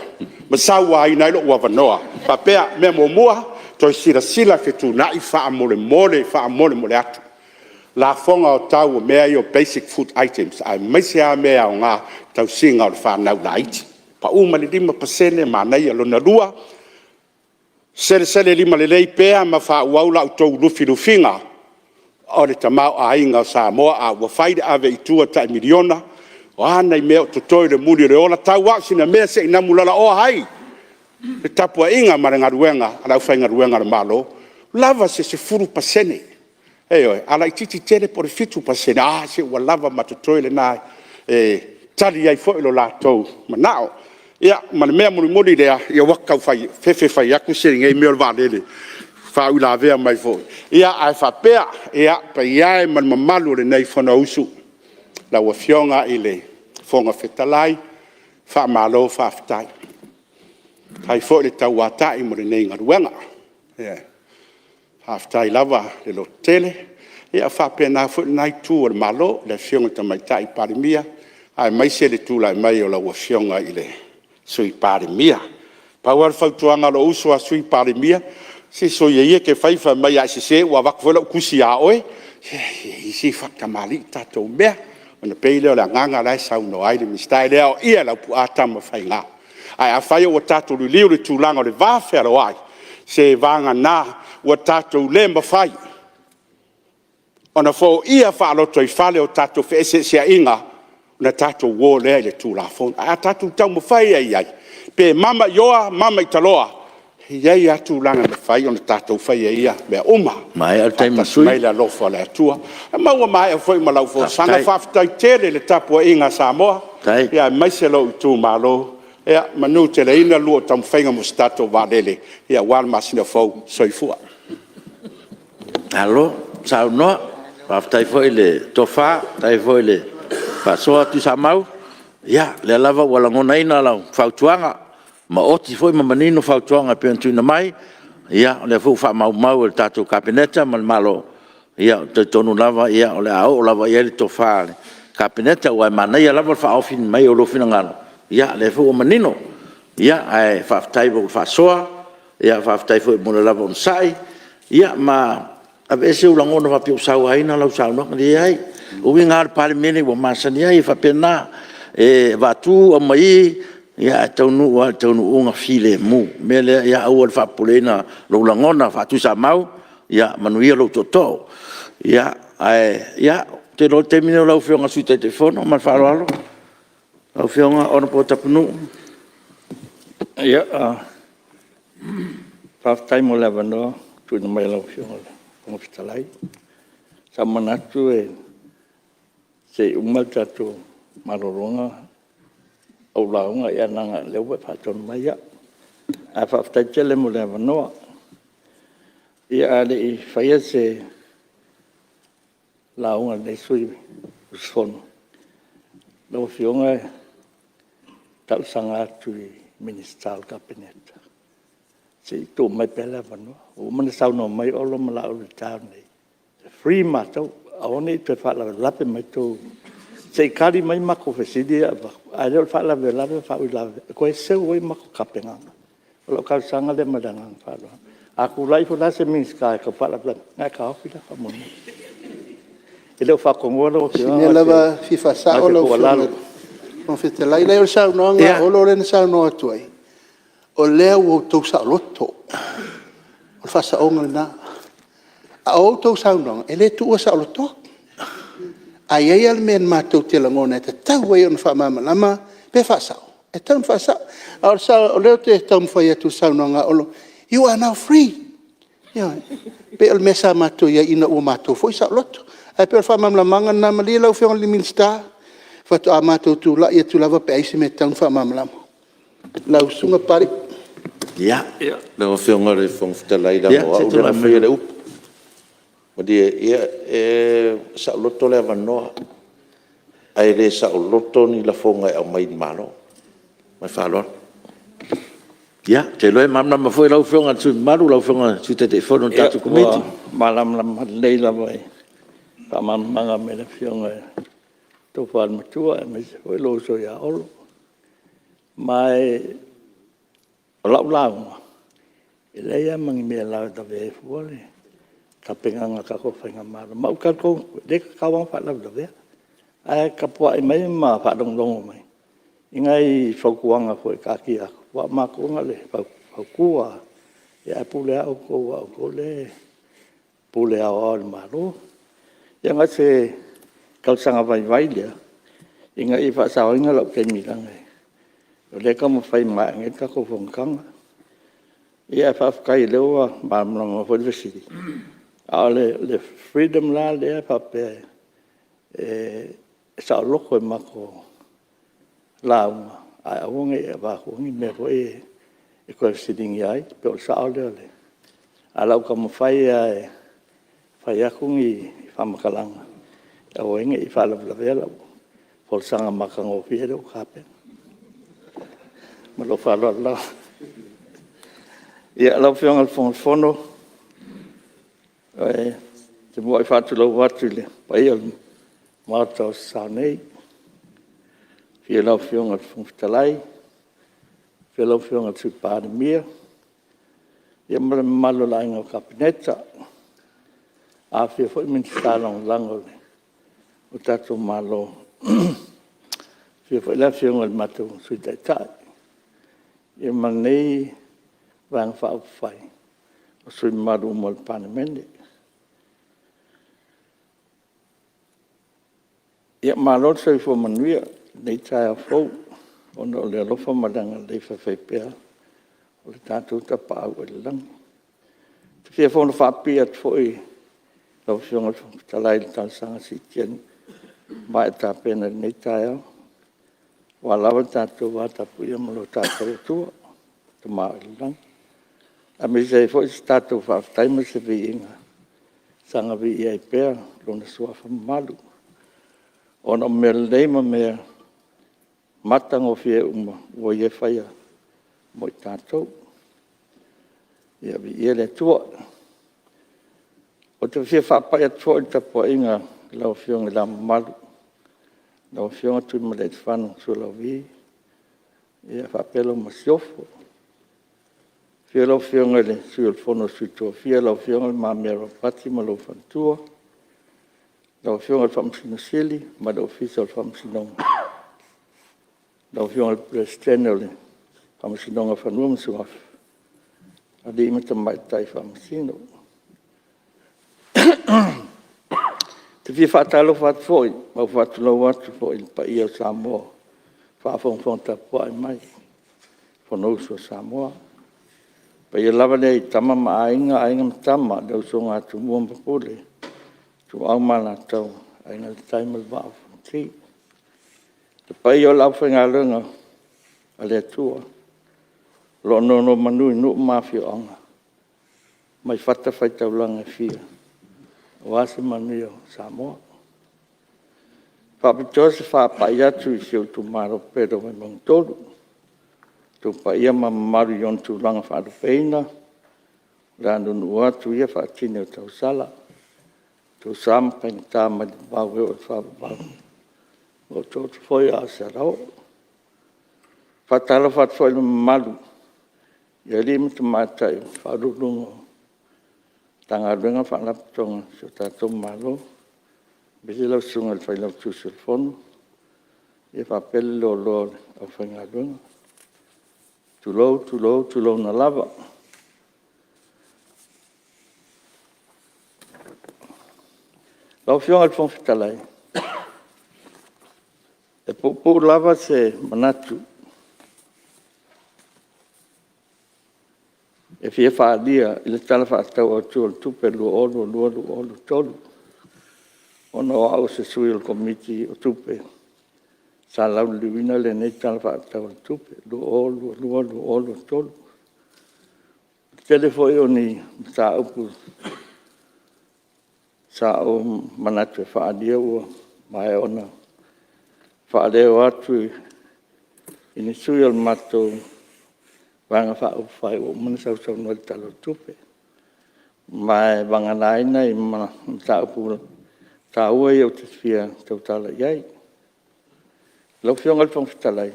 ma sawa i nai lo wa vanoa pa pe me mo mua to sila ke tu na i fa mole atu la fonga o tau me yo basic food items ai mai sia me a nga tau singa o fa na laiti pa uma le 5% ma nei lo na lua sele lima le lei pea ma fa waula to lufinga o le tamau a inga Samoa a wa faida ave itua ta miliona o ana i mea to toi le muli le ola tau wa sina mea se ina mulala o hai le tapua inga maranga ruenga ala ufainga ruenga le malo lava se furu pasene eyo ala ititi tele por fitu pasene se wa lava ma to toi le na tali ai fo lo la to manao ia ma le mea muli le ia waka fai fefe fai aku se ngai me va lele fa ula vea mai fo ia ai fa pea ia pa ia man mamalu le nei fona usu la wa fionga ile fonga fetalai fa malo fa ftai ai fo le tawata i mo le nei ngaruanga ia fa ftai lava le lo tele ia fa pena fo nai tu le malo le fionga tamaitai Palemene ai mai se le tu la mai o la wa fionga ile sui Palemene pa wa fa tuanga lo usu a sui Palemene si so ye ke fai fa mai a se wa vak vola kusia oe si fa kamali tato be ona peile la nganga la sa no ai le stai le o ia la pu atama fai nga ai a fai o tato le liu le tulanga le va fer o ai se vanga na o tato le ma fai ona fo ia fa lo toi fale o tato fe se inga na tato wo le tu la fon a tato tau mo fai ai pe mama yoa mama italoa ia ia tu langa me fai on tatou fai ia me uma mai al time sui mai la lofa la tua ma wa mai foi ma la fo sanga fa tele le tapo inga Samoa ia mai se lo tu malo ia manu tele ina lu tam fainga mustato va lele ia wal masina fo soifua allo sa no fa tai foi le tofa tai foi le fa so tu sa mau ia le lava wala ngona ina la fa tuanga ma oti foi ma manino fa tuanga pe tu na mai ia le fu fa mau el tato capineta mal malo ia te tonu lava ia ole au lava ia le tofa capineta wa mana ia lava fa ofin mai o lo finanga ia le fu manino ia ai fa tai fa soa ia fa tai foi mo lava on sai ia ma ave se ulango no va piu sau ai na la sau no dia ai o winga Palemene wa masania i fa pena va tu o mai ia tonu unga file mu mele ia o fa polena lo langona fa tu sa mau ia manuia lo toto ia ia te lo termino lo fionga su telefono ma fa lo fionga ona po tapunu ia fa time mo lavando tu no mai lo fionga como fitalai sa manatu Se umal tatu maroronga au launga ia nanga lewa paton maya. A whaftaitele mo lewa noa. Ia ale I whaia se launga nei sui usfono. Lewa fionga tau sanga atu I ministerial cabinet. Se I tō mai pele wanoa. O mana sauno mai olo mala o retire nei. Free matau. Aone I te whala lape mai tō. Se kari mai mako whesidia. A reo whala ve lape whau I lape. Ko e seu oi mako kapenganga. Olo kau sanga le madangang whala. Aku lai fu lase mins kai ka whala plan. Ngai ka hoki la ka moni. E leo whakongoa lo. Sine lava fifa sa o lau whala. Kon fite lai leo sau noanga. Olo rena sau noa tuai. O leo o tau sa loto. O fasa onga na. A o tau sau noanga. E le tu o sa loto. Ai ai al men mātou te langona. E te tau ai on whamama lama. Pe fasa o. E tau fasa. A o leo te tau mwhai atu sau noanga. You are now free. Pe al mesa mātou ia ina ua mātou. Foi sa loto. Ai pe al whamama lamanga na mali lau whionga liminsta. Fatu a mātou tu la ia tu lava pe aise me tau whamama lama. Lau sunga pari. Ya. Lau whionga re whongwhitalai la moa. Ura na whaia le upu. Madi ia sa loto le avanoa. Ai le sa loto ni la fonga au mai malo. Mai whaloa. Ya, te loe mamna ma foi lau whionga tu maru lau whionga tu te whono tatu komiti. Malam lam leila vai. Pamamanga me le whionga. Tō whaal matua e me se hoi lo so ia olo. Mai o lau launga. E leia mangi mea lau ta vea fuole. Ka penganga ka ko whainga mara. Mau ka ko, deka kawang whalau ta vea. Ai ka pua I mai ma whaadongdongo mai. Ingai whaukuanga koe ka ki ako. Wa makuanga le whaukua. Ia pule au ko au ko le. Pule au au le maro. Ia ngai se kausanga vai vai lea. Inga I whaasao inga lau kei mirangai. O le ka mo whai maa ngai ka ko whongkanga. Ia whaafukai lewa maamlanga whaivasiri. A le freedom la lea whapea. Sa o loko E mako launga. Ai awonga E wahuangi me hoi E koe siringi ai. Pe o sa o lea le. A lau ka mo whai ai. Whai akungi whamakalanga. E oenga I whalawlawea lau. Polsanga makango whiere o kape. Malo whalawla lau. Ia lau whionga whono. Te mua I whatu lau watu le. Pai al mātau sa nei. Whia lau whionga whungwhitalai. Whia lau whionga tu Palemene. Ia mara malo la inga o kapineta. A whia whoi minti tālong lango le. O tātou malo. Whia whoi la whionga le mātou sui taitai. Ia manei vang whao whai. O sui maru mo le Palemene. Ia malo sui fo manuia. Nei Tiafau. Ono le alofa madanga le whawhaipea. O le tātou tapa au e langi. Te whia whono whapia tfoi. Lau whionga talai le tāsanga si tiani. Mai tā pena nei Tiafau. Wa lawa tātou wātapu ia malo tātou tua. Te maa e langi. A me se fo si tātou whaftaima se vi inga. Sanga vi ia I pēr. Lona sua whamalu. Ona me leima mea. Matango fie uma. Wo ie whaia. Mo I tātou. Ia vi ia le tua. O te fia whapai atua I tapo inga. Lau whionga la malu. Lau whionga tui ma le whanu. Su lau vi. Ia whapelo ma siofo. Fia lau whionga le sui al whono sui tua. Fia lau whionga le maa mea rapati ma lau whantua. Lau whionga le whamsino sili. Ma lau fisa le whamsinonga. Lau whionga le presidente le whamsinonga whanua msuafu. Adi imata mai tai whamsino. Te fia whaatalo whatu fhoi. Mau whatu lau watu fhoi. Pa ia Samoa. Whaafong tapua I mai. Whanauso Samoa. Pa ia lava nei tama ma ainga matama. Dau so ngā tu mua mpapule. Tu au mana tau. Ainga le taima le wāfu. ti. Te pai o lau whainga runga, a le tua. Lo no manui no mafio anga. Mai whata whaitaulanga fia. O ase manui o Samoa. Whapitoa se whapai atu I siu tu maro pero me mong tolu. Tu pa ia mamaru yon tu langa whaadu peina. Randu nu atu ia whaatine o tau sala. Tu sam peng tama di bau e o whaabau. O tōtu foi a se rau. Whatala whatfoi no malu. Ia lima tu mātai whaarurungo. Tanga runga whaanapatonga so tātou malo. Bisi lau sunga le whailau tūsul whonu. Ia whapele lo au whainga runga. Tulou na lava. Lau whionga le whongwhitalai. E pōpō lava se manatu. E fia whaadia, I le tala whaatau au tū al tupe lua olu tolu. Ono au se sui al komiti o tupe. Sa lau liwina le nei tala whaatau al tupe. Lua olu tolu. Telefoi o ni sa upu. Sa o manatu e whaadia ua mai ona. Whaaleo atu I ni sui al matou. Vanga whai o mana sau no talo tupe. Mai vanga naina I mana taupu taua I o te whia tau tala iai. Lau whionga le whangwhitalai.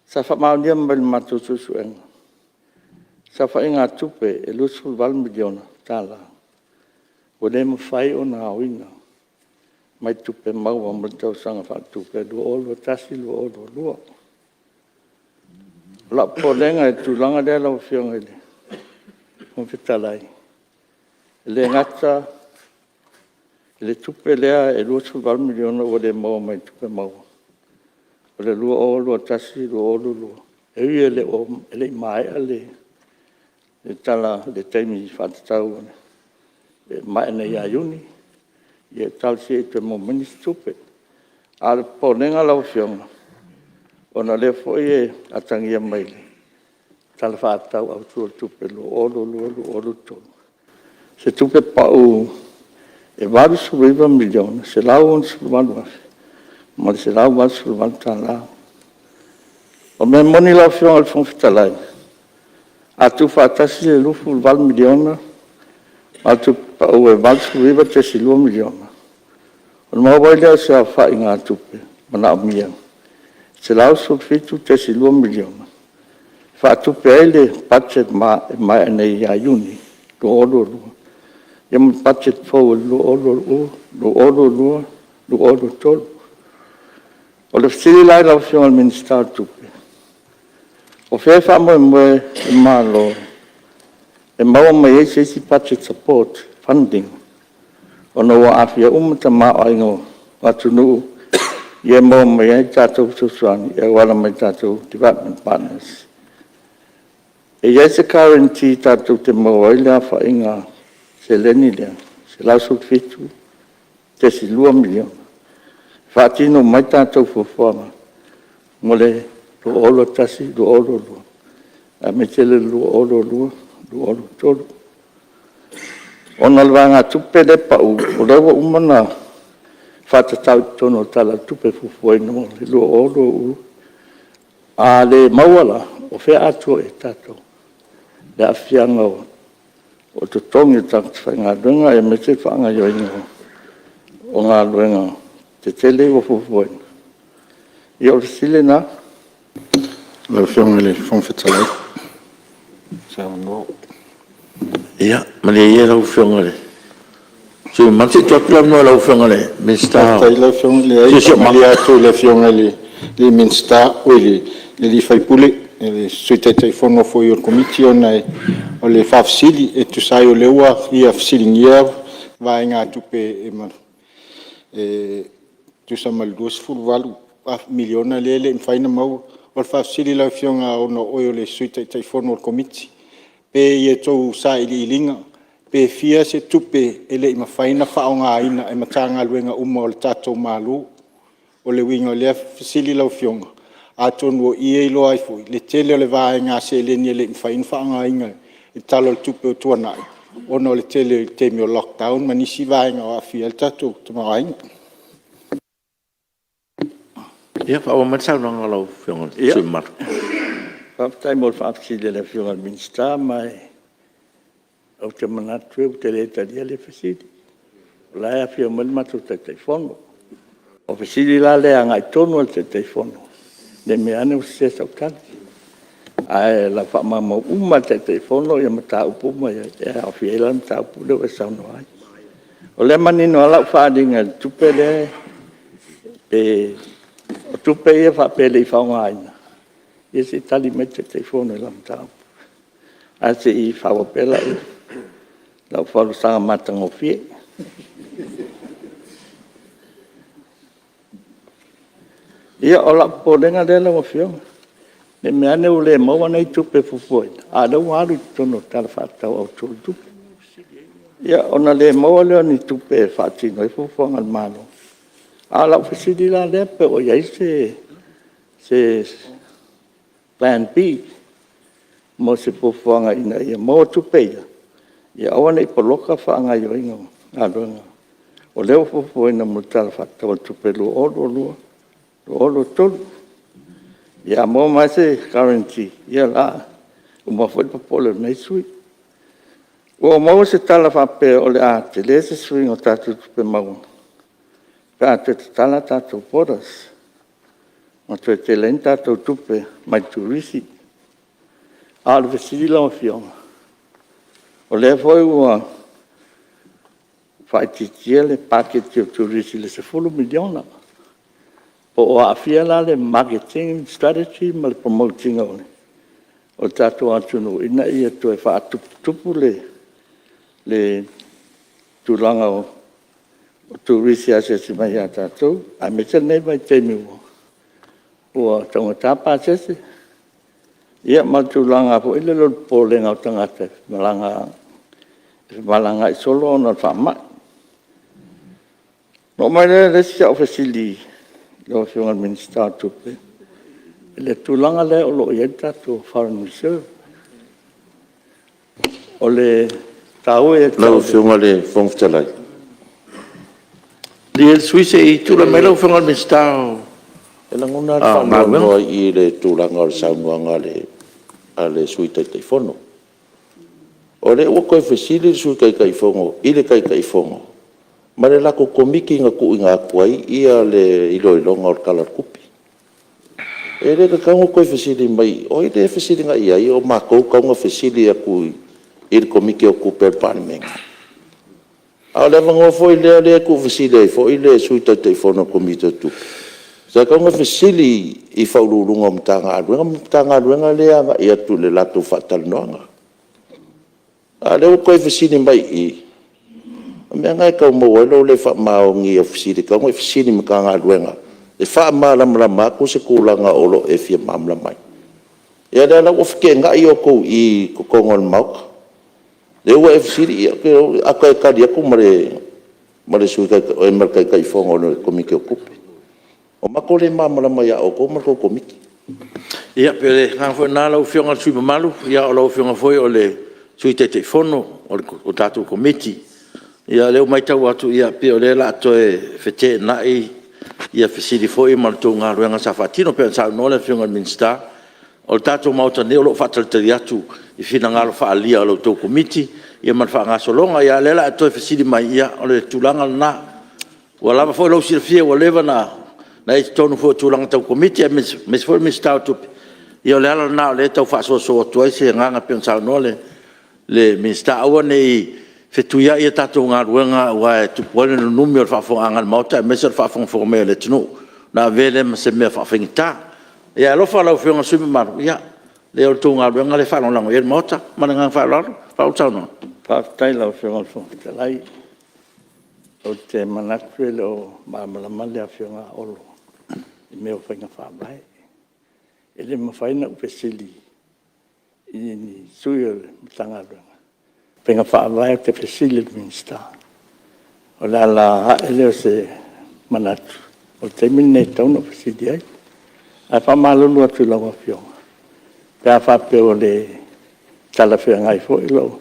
Sa whamaunia mai le matou susuenga. Sa whainga tupe e lusul valmiliona tala. O le mawhai o na awina. Mai tupe maua mai tau sanga whaatupe. Lua olu tasi lua olu lua. La polenga e tūlanga lea lau whionga ele. Mwhitalai. Le ngata, le tupe lea e lua tūwal miliona o le maua mai tupe maua. O le lua o lua tasi, lua o lua. E ui ele o, ele mai ale. Le tala, le teimi whatatau. Le mai nei a Iuni. Ie tal si e te momeni tupe. A le polenga lau whionga. Ona le foi e atangia mai le. Tala whaatau au tua tupe lo olu tonu. Se tupe pau e waru suriva miliona. Se lau on surivalu afi. Ma se lau waru surivalu tala. O me moni lau whionga le whongwhitalai. A tu whaatasi le lufu waru miliona. A tu pau e waru suriva te si 2 miliona. O na mawai lea se a whai ngā tupe. Mana o miang. Se lau sulfitu te si 2 miliona. Whaatupe ele budget mai nei a Iuni. Lo olu. Ia budget fau lo olu tolu. O le whitiri lai lau whionga le minister tupe. O whea whaamo e malo. E maua mai eisi budget support funding. O na wa Apia umata maa aingo. Mulinu'u. Ia mo mai ai tātou susuani, ia wala mai tātou development partners. E iai se currency tātou te maua lea whainga se leni lea, se lau sulfitu, te si 2 miliona. Whaatino mai tātou fufuanga, mo le lo olo tasi, lo olo lua. A me tele lo olo tolu. Ona lwanga tupe le pau, o lewa umana, whatatau tono tala tupe fufuai no le lua olu. A le mauala o whea atua e tātou. Le awhianga o te tongi tātou ngā runga e me te whaanga yoinga o ngā runga te tele o fufuai. I o sile nā? Lau whionga le whongwhitalai. Sa no. Ia, mani ia lau whionga le. So manti tōpila no lau whionga le, minsta. Tai lau whionga le ai, mali atu le whionga le minsta o le li whaipule, le suitaitai whono fo i o komiti o nei, o le whafsili e tusai o leua i a fsilingia vai ngā tupe e tusa malduas fulvalu a miliona lele mwhaina mau o le whafsili lau whionga o no oi o le suitaitai whono o komiti. Pe i e tau sa ili ilinga, pe fia se tupe ele i mawhaina whaonga e matanga luenga o le tatou malu o le winga o le fasili lau fionga a tonu o ie ilo ai fui le tele o le vaenga se le ni le mawhaina whaonga i talo le tupe o tuanai ono le tele te mi o lockdown manisi vaenga o a fia le tatou tamawainga. Ia, o matsau nanga lau fionga sumar. Whaptai mo whaapsile le fionga minsta mai au te manatu e te le taria le fasili. Lai a fio matu te teifono. O fasili la le anga i tonu al te teifono. Le me ane o se sa utali. Ai la whaamama te teifono ia mata upuma ia a fiela mata upu leo e sauno ai. O le manino ala whaadinga tupe le e o tupe ia whapele i whaonga aina. Ia se tali me te teifono i la mata upu. A se i whawapela i lau whalu sanga matanga o fie. Ia o la polenga le lau o fionga. Ne me ane o le maua nei tupe fufuoi. A lau alu tono tala whaatau au tū tupe. Ia ona le maua leo ni tupe whaatino i fufuanga al mano. A lau fasidi la le pe o iai se plan B. Mo se fufuanga ina ia maua tupe ia. Ia awa nei poloka whaanga i oinga a runga. O leo fufuoi na multala whaatau tupe lu olo olo tolu. Ia mo mai se currency ia la uma foi popolo nei sui o mo se tala fa pe o le a te le se sui o tatu pe mau ka te tala tatu poras o te lenta tatu tupe mai turisi al vesila o fiona o le foi o fa ti le packet o turisi le se fulu miliona o a fiela le marketing strategy ma le promoting o tato atunu ina ia to e fa tupu le tulanga o turisi ase si mai tato a me te nei mai te mi o tonga tapa ase ia ma tulanga po ile lo polenga o tangata malanga i solo na fa ma no mai le sia officially lo fionga minsta tupe le tulanga le o lo ieta to foreign reserve o le tau e Lo fionga le fongtalai le suise i tula me lo fionga minsta e la ngona fa no i le tulanga o saunga ale suite te fono o le o ko fesili su kai fongo i le kai fongo ma le lako komiki nga ku inga kuai ia le iloilonga o kala kupi. E le kango koe fesili mai, o i le fesili nga ia, o mako kaunga fesili a kui i le komiki o ku per Palemene. A le vango foi le ku fesili ai, foi le suita te fono komito tu. Sa kaunga fesili i faululunga mtanga aluenga le anga ia tu le lato fatal noanga. A le koe fesili mai i, me ngai ka mo lo le fa maongi ofisiri ka mo ofisiri me ka nga luenga e fa mala mala ko se kulanga olo e fi mamla mai ya da la of ke nga yo ko i ko ngol mauk le wa ofisiri ko akai ka dia ko mare su ka o mer ka kai fongo no komiki okupe o makole mamla mai ya o ko mar ko komiki ia pele nga fo na lo fionga su malu ia o lo fionga foi o le suite te fono o tatu komiti ia leo mai tau atu ia pe o le la to e fete nai ia fesili foi mal to nga ruanga sa fatino pe sa no le fionga minsta o tato mauta ne lo fatal te atu i fina nga lo fa alia lo to komiti ia man fa nga solonga ia le la to e fesili mai ia o le tulanga na wala ma foi lo sirfie o leva na i tonu fo tulanga to komiti mes foi minsta to ia le ala na le to fa so to se nga pe sa no le minsta awa nei fetuia ia tatou galuega ua e tupuale no numi o le faafogaga le maota e mese o le faafogafoga le tunuu na vele ma se mea faafegitā ia alofa alaufioga sui mamalu ia le o le tou galuega le faalogalago ia le maota ma le gaga faalalo faautaunoa faafetai laufioga le fogatalai o te manatu e le o malamalama le afioga olo i mea o faiga faavae e le mafaina upesili i ni sui o le matagaluega penga whaawai o te facility minister. O le ala haele o se manatu. O te mine tauna facility ai. Ai whamalulu atu lawa fionga. Pea whapeo le talawhia ngai fo i lau.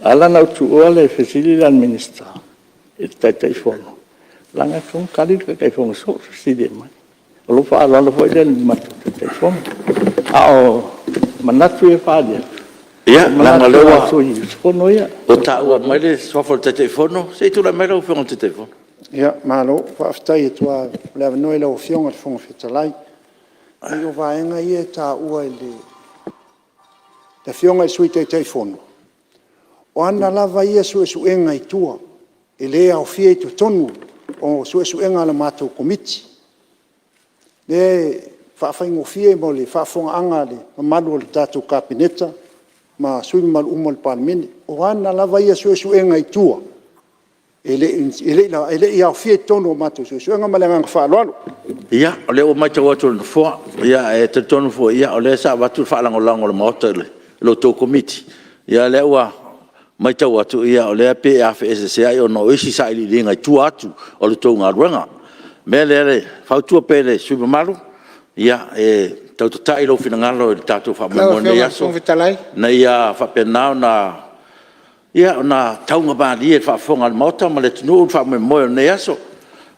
Ala nau tu oa le facility minister. E tai fono. Langa kong kari kai fonga so facility mai. O lo wha alala fo i le matu tai fono. Ao manatu e whaadia. Ia, langa lewa. Fono ia. O taua mai le swafo te telefono, se tu la mera o fionga te telefono. Ia, malo, whaaftai e tua le avanoi lau fionga te fonga whetalai. Ai o vaenga ia e tā ua i le fionga i sui te telefono. O ana lava ia suenga i tua, e lea o fia i tu tonu, o suenga la mātou komiti. Le whaafai fia mo le whaafonga anga le mamalu o le tātou kapineta, ma sui mal umal Palemene o ana lava ia suenga i tua ele ia fie tono matu suenga malanga fa'aloalo ia o le o mai tau atu no fo ia e te tono fo ia o le sa watu fa'alango lango le motel lo to committee ia le wa mai tau atu ia o le Apia FSCI o no isi sa ili linga i tua atu o le tonga ruanga me le fautua pele sui malu ia e tau tai lo fina ngalo i tatu fa mo ne yaso na ia fa penau na ia na taunga ba li fa fonga mota ma le tunu fa mo ne yaso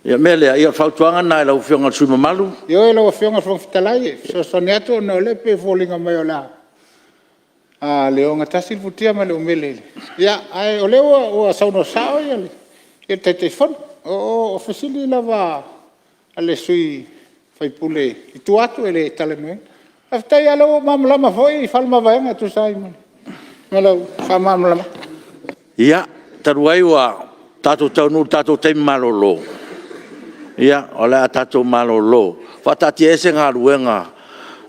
ia mele ia fa tuanga na lo fionga su malu Yo lo fionga from fitalai so soneato no le pe folinga mai ola a leonga tasil futia ma le umele ia ai o le o sauno sao ia le te fon o ofisili lava ale sui fai pule i tu atu ele Palemene aftai alo mamlama foi falma vaenga tu sai malo fa mamlama ia taruai wa tatu taunu tatu te malolo ia ola tatu malolo fa tati ese nga ruenga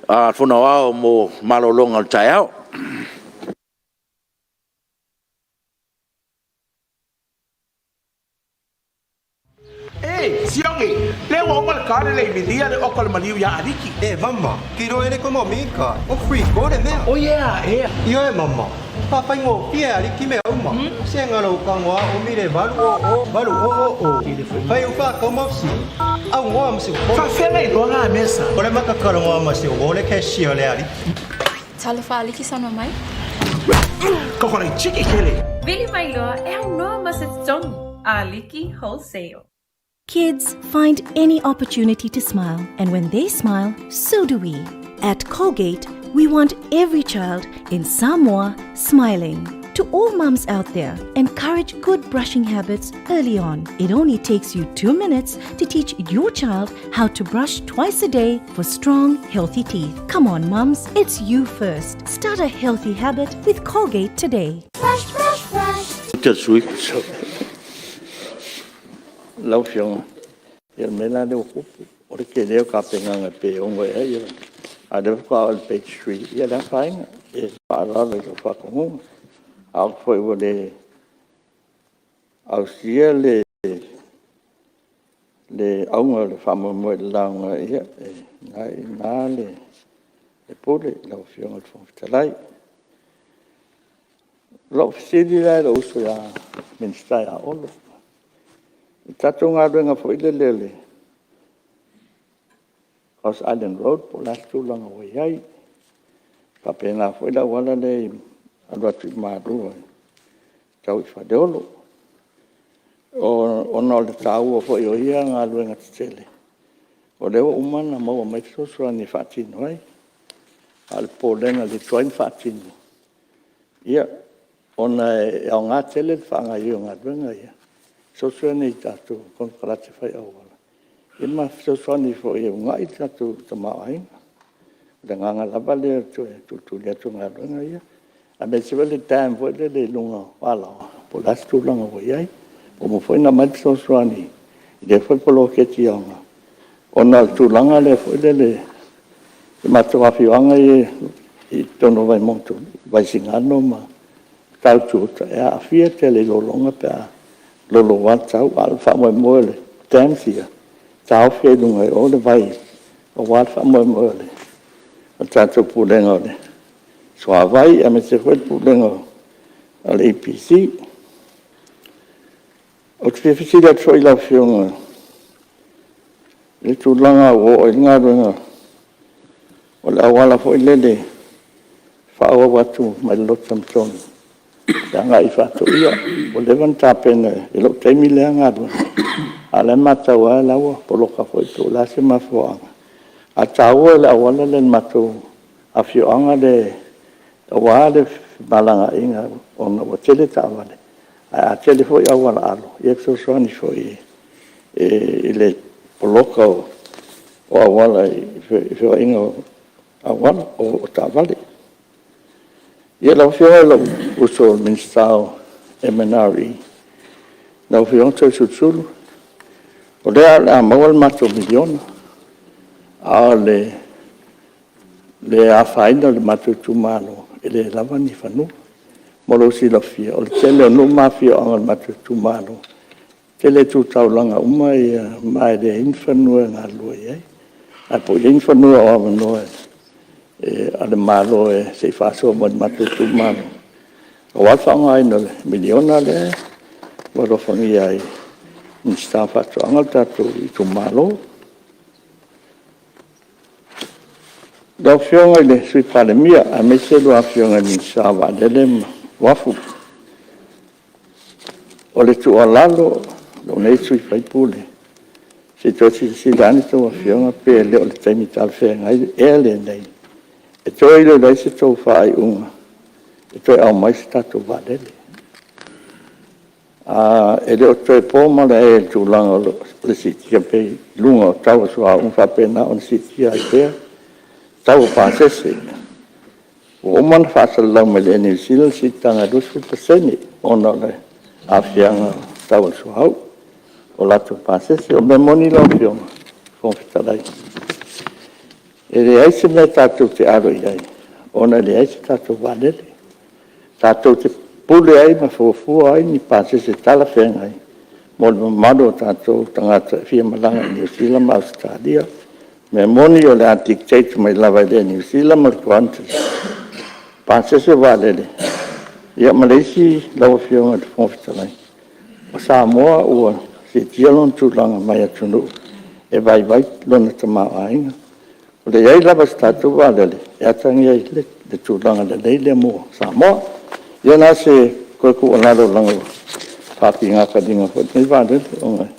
a Fonotaga mo malolo ngal taiao Siongi, le o mal kare le milia le okol maliu ya aliki. Mama, kiro ele como mika. O free kore mea. Oh yeah. Io mama. Papa ngo pia aliki me uma. Senga lo kangwa o mire balu o. Pai o fa como si. Au ngo am si. Fa fenga i doanga mesa. Ore makakalo ngo am si o le keshi ole aliki. Talofa aliki sana mai. Kokore chiki kele. Vili mai loa e au noa masetoni. Aliki wholesale. Kids find any opportunity to smile, and when they smile, so do we. At Colgate, we want every child in Samoa smiling. To all mums out there, encourage good brushing habits early on. It only takes you 2 minutes to teach your child how to brush twice a day for strong, healthy teeth. Come on, mums, it's you first. Start a healthy habit with Colgate today. Brush, brush, brush. Just week. Lau fionga. Ia mela leo kupu. Ore ke leo ka penganga pe ongo e ia. A le kwa al page 3. Ia la fainga. E para le ko fa ko. Au foi o le au sia le aunga le famo mo launga ia. Na le pole lau fionga fo talai. Lau sidi la lo so ya minsta ya olo. Tato ngā renga fo ile lele. Cross Island Road, po lastu langa o iai. Ka pena fo ila wala le alwa tui maarua. Tau i whadeolo. O na le tāua fo i o ia ngā renga titele. O lewa umana maua mai sosua ni whaatino ai. Al po lenga le tuain whaatino. Ia, ona e au ngā tele whaanga i o ngā renga ia. Sosoni tatu kon karate fai awala. Ima sosoni fo e ngai tatu tamaai. Dengan ngala le tu le tu ngala ia. Abe sebele time fo le lunga wala. Polas tu lunga wo yai. O mo foi na mat sosoni. De foi polo ke tianga. Ona tu langa le fo le matu afi anga i tono vai monto. Vai singano ma. Tau tu e a fia tele lo longa pa. Lolo wa tau alfa mo le tansia tau fe dunga o le vai o wa fa mo le o tatu pulenga le so vai a me se foi pulenga al APC. O te whiwhisi la troi lau whionga. Le tūlanga o ngā runga. O le awala fo i lele. Whaawa watu mai lotam tonu. Ka ngā I whātou ia. O le van tāpena I lo teimi lea ngā runga. A le matau a laua poloka fo I tō la se mafuanga. A tāua le awala le matou. A whioanga le awa le malanga inga ona o tele tāwale. A tele fo I awala alo. I ekso soani fo I le poloka o awala I whio inga awala o tāwale. Ia lau whioa lau uso ministao MNRE. Lau whioa tau sutsulu. O lea a mawal mato miliona. A le a whaina le mato tumalo. Ele lava ni whanu. Molo si la fia. O le tele o no mafia o le mato tumalo. Tele tu taulanga uma I mai le infanua ngā lua iei. A po le infanua o amanoa ale malo se faso mo mato tumalo. O alfanga ina le miliona le. Waro whangi ai. Nista fato angal tato I tumalo. Dau whionga le sui Palemene a me se loa whionga ni sa wa lele wafu. O le tu alalo lo nei sui whaipule. Se tosi si lani to wa whionga pe le o le taimi tal whenga e le nei. E toi le lai se tau whaai unga. E toi au mai se tato wa lele. E le o toi pōmala e tu langa le sitia pe lunga o tau sua un whapena on sitia I pēr. Tau pasese. O man fasal lau me le New Zealand si tanga 2% ona le afianga tau suhau. O lato pasese o me moni lau fiona. Fonfitalai. E le aise me tātou te aro iai. Ona le aise tātou walele. Tātou te pule ai ma fuafua ai ni pasese tala whenga ai. Mo le mamado tātou tangata fia malanga New Zealand ma Australia. Me moni o le anti-dictate mai lava le New Zealand ma kuantas. Pasese walele. Ia Malaysia lawa whionga te whongwhitalai. O Samoa ua se tialon tūlanga mai atunu. E vai lona tamau ainga. O le iai lava statu walele. E atangi ai le tūlanga le leile mo Samoa. Ia na se koe ku onaro langa whapi ngā kadinga ko te walele.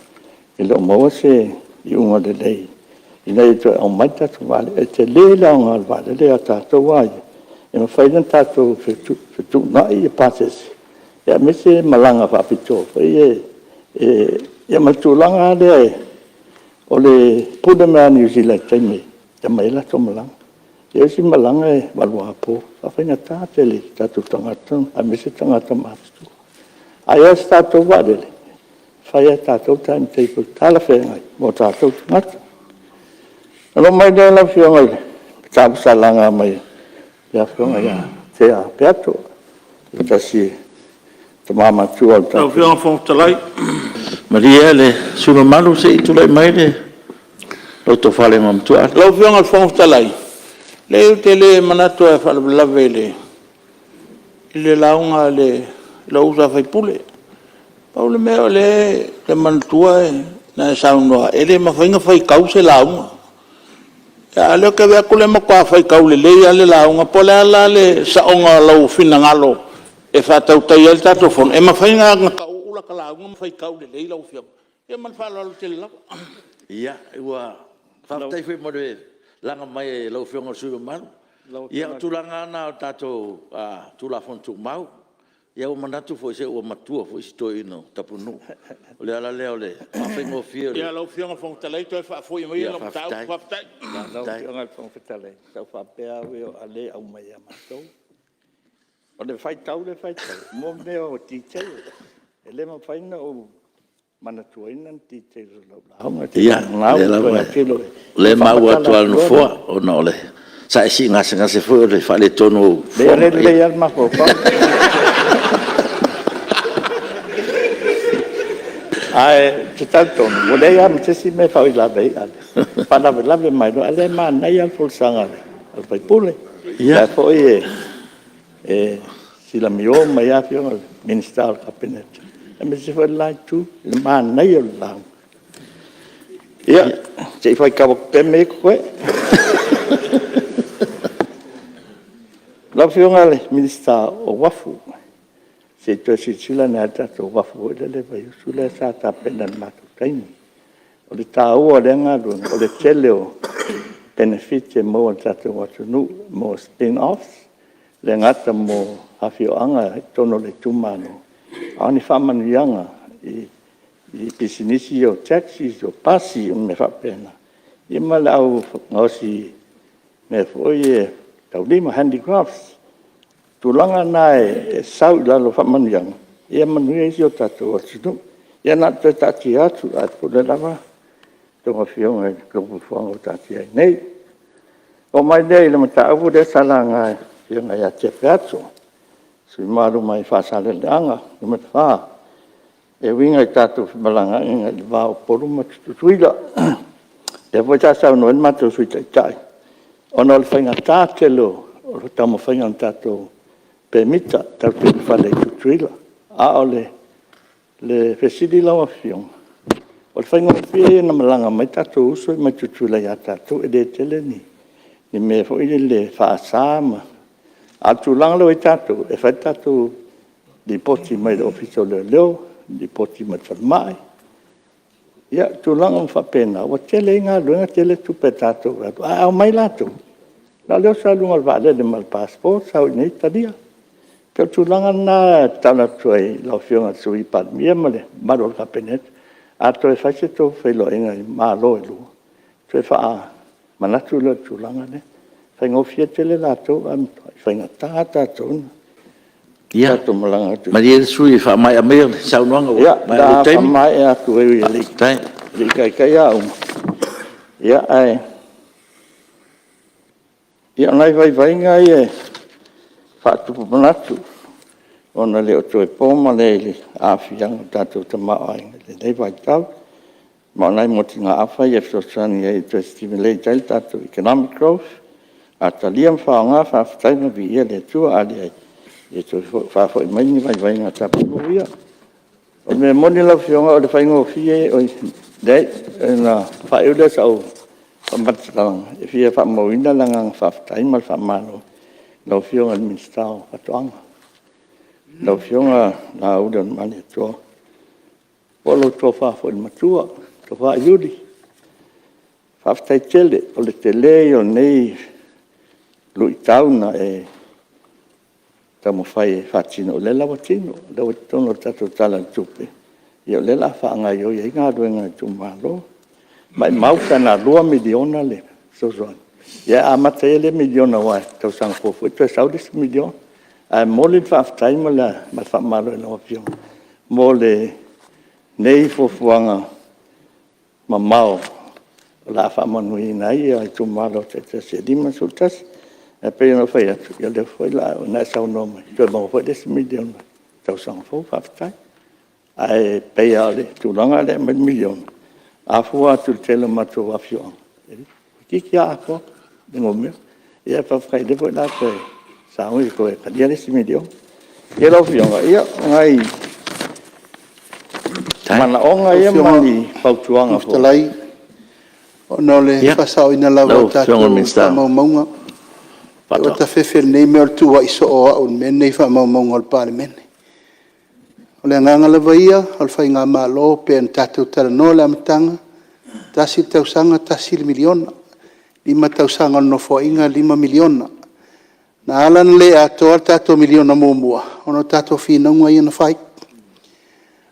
E lo maua se I unga le lei. Ina I toi au mai tatu wale, e te leila o ngā wale, lea tātou wai. E ma whainan tātou whetu nai e pātesi. E a mese malanga whapito, whai e matulanga lea e, o le puda mea New Zealand taime, e maila to malanga. E si malanga e walua po, a whaina tātele tātou tangata, a mese tangata mātutu. A ea tātou wale, whai a tātou taime teipu, tāla whengai, mo tātou tangata. Alo mai dea la whionga tāpu salanga mai pia whionga ia te a peato. Tasi te mama tua o tāpu. La whionga whongtalai. Maria le suna malu se I tulai mai le. Lauto whale mamtua. La whionga whongtalai. Leo te le manatua e whalablawe le. I le launga le lausa whaipule. Paule mea le manatua e na saunua. E le mawhainga whai kause launga. Ale ke vea kule makua whai kaule lei ale launga pole ala le saonga lau fina ngalo e whatau tai al tato fon e mawhainga ngaka ula ka launga mawhai kaule lei lau fiam e man whala alo te lau Ia, ua whaktai whi mo re langa mai e lau whionga sui malu. Ia tulanga ana o tato tula fontu mau. Ia o manatu foi se o matua foi se toi no tapunu. O le ala leo le whengo fio. Ia lau whionga whongtalai toi foi mai lau tau whaftai. Lau whionga whongtalai. Tau whapea weo ale au mai a matou. O le whai tau. Mo mea o titei. E le ma whaina o manatuaina titei lau. Ia, le mau atu al no fua o no le. Sa e si ngase fo le whale tono. Le al maho pa. Ai, te tanto, volei am te si me fai la vei ale. Pana la ve mai no ale ma nai al fulsanga. Al pai pule. Ia foi si sila mio mai a fio minister cabinet e me se foi lá tu le man nei o lá ia se foi cabo pe me ko la fio ngale minister o wafu se tu si sila na ta o wafu le vai sula sa ta penan ma tu o le tau o le ngalo o le teleo benefit mo tatu watu nu mo spin-offs le ngata mo hawhioanga tono le tumano. Aoni whamanianga i pisinisi o taxis o pasi o me whapena. I mala au ngausi me fwoi e tau lima handicrafts. Tulanga nae e sau lalo whamanianga. Ia manuia isi o tatu watu nu. Ia nata tati atu atu le lava. Tonga whionga e klopu whanga o tati ai nei. O mai nei le mata awu de salanga whionga ia te peato. Sui maru mai whasale le anga, le mata wha. E winga i tatu whimalanga inga i wao poru matu tuila. E voi tasau no en matu sui tai tai. Ono le whainga tātelo, o le tamo whainga tatu permita tau te whale tuila. A o le fesidi lawa whionga. O le whainga whie na malanga mai tatu uso i matu tuila ia tatu e de tele ni. Ni me fo ile le whaasama. A tūlanga leo i tātou, e whai tātou di poti mai le ofiso leo, di poti mai whalmai. Ia, tūlanga mwhapena, wa tele inga luenga tele tupe tātou. Au mai lātou. La leo sa lunga vale le mal passport, sau nei taria. Peo tūlanga na tana tuai lau whionga sui Palemene male, maro ka penet. A toi whai se tō whailo inga i mālo e lua. Toi wha manatu le tūlanga ne. Whai ngofia tele lātou, whai ngā tātou. Ia, tātou malanga tu. ma rie sui wha mai a mea, sau noanga o. Ia, da wha mai a tu ewi e lik. Lik kai au. Ia, ai. Ia, nai vai ngai e whātupu manatu. Ona leo tu e pōma le a whianga tātou ta maa inga. Le nei vai tau. Ma nai moti ngā awhai e whosani e to stimulate tail tātou economic growth. A ta liam whaonga whawhataina vi ia le tua ali ai. E to whawhoi maini vai ngā tapu ia. O me moni lau whionga o le whaingo fie o dei na whaeule sau whamatsalanga. E fia whamauina langa whawhataima whamano. Lau whionga le ministau whatoanga. Lau whionga na udan mani atua. Polo tua whawhoi matua. Tua whaeuli. Whawhatai tele o le tele o nei lui tauna e tamo fai fatino o le lawa tino, lawa tono tato tala tupe. Ia le la whaanga i o i ngā ruenga tumalo. Mai mauka na 2 miliona le, so soan. Ia a mata e le miliona wai, tau sang fofu, e tue saudis miliona. A molin whaftaima le, ma whamalo e lawa pion. Mo le nei fofuanga ma mau, la whamanui nai, ai tumalo te se lima sultas. E pe no fai atu, ia le foi la, na sau no mai. Tue mau foi 10 miliona, tau sang fofu whaftai. Ai pe ale, tūlanga le mai miliona. A fua atu tele matu wafioang. Kiki a ako, dengo mea. Ia whawhai le foi la koe, sao i koe, kadia 10 miliona. Ia lau fionga, ia ngai, mana onga ia mani pautuanga fo. Talai, o no le pasao ina lau tātou whamau maunga. O ta whewhere nei mea tua iso o au me nei whamau maunga o Palemene. O le nganga lewa ia, o le whai ngā mālo, pe an tātou tara no le amatanga, tasi tausanga, tasi miliona, 5 tausanga no fōinga, 5 miliona. Na alan le atoa tātou miliona mōmua, ono tātou whinaunga ia na whai.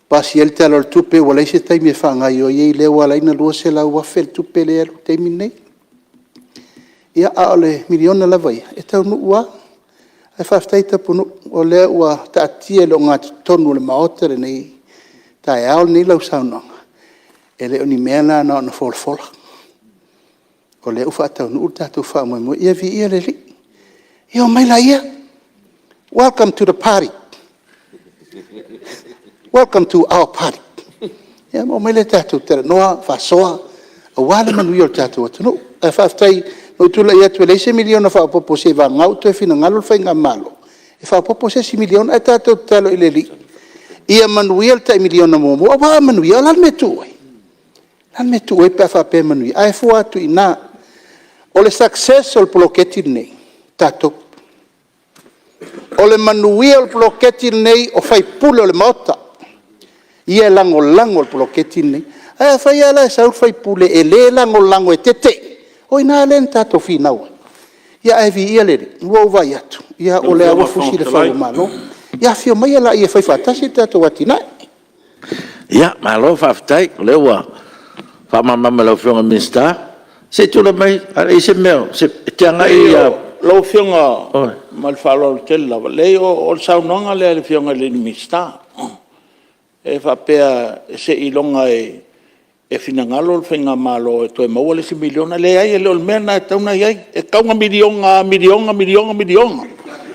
Pasi el te alo le tupe, wala ise taimi e whangai o iei leo ala ina lua se lau wafel tupe le alo taimi nei. Ia a le miliona lewa ia, e tau nu ua, ai whaftaita punu o lea ua taatia lo ngā tonu le maotere nei, tae ao nei lau saunanga. E leo ni mea na na fola. O lea ufa atau nu tātou wha mo ia vi ia le li. Ia o mai la ia. Welcome to the party. Welcome to our party. Ia o mai le tātou tere noa, whasoa, a wale manu i o tātou atunu. Ai whaftai, no tula ia tu leise miliona fa popo se va ngau tu fina ngalo fa nga malo e whapopo 6 miliona e tātou talo i le li. Ia manuia le tai miliona momo, a waa manuia, lan me tu ai. Lan me tu ai pe whape manuia. Ai fua atu i nā, o le success o le poloketi nei, tātou. O le manuia o le poloketi nei, o whai pule o le maota. Ia lango lango o le poloketi nei. Ai whai ala e sau whai pule e le lango lango e tete. O ina len tātou whinaua. Ia e vi ia lere, ua vai atu. Ia o le awa fusi le whau malo. Ia fio mai ala ia whai whatasi tātou watinai. Ia, malo whaftai, leo wa. Whamamama lau whionga minsta. Se tula mai, ara i se meo, se te anga i a... Lau whionga, mal whalo tele lawa. Lei o saunonga le whionga le minsta. E whapea se ilonga e finangalo le whenga malo e toe maua le si miliona le ai e leo le mena e tauna iai e kaunga milionga.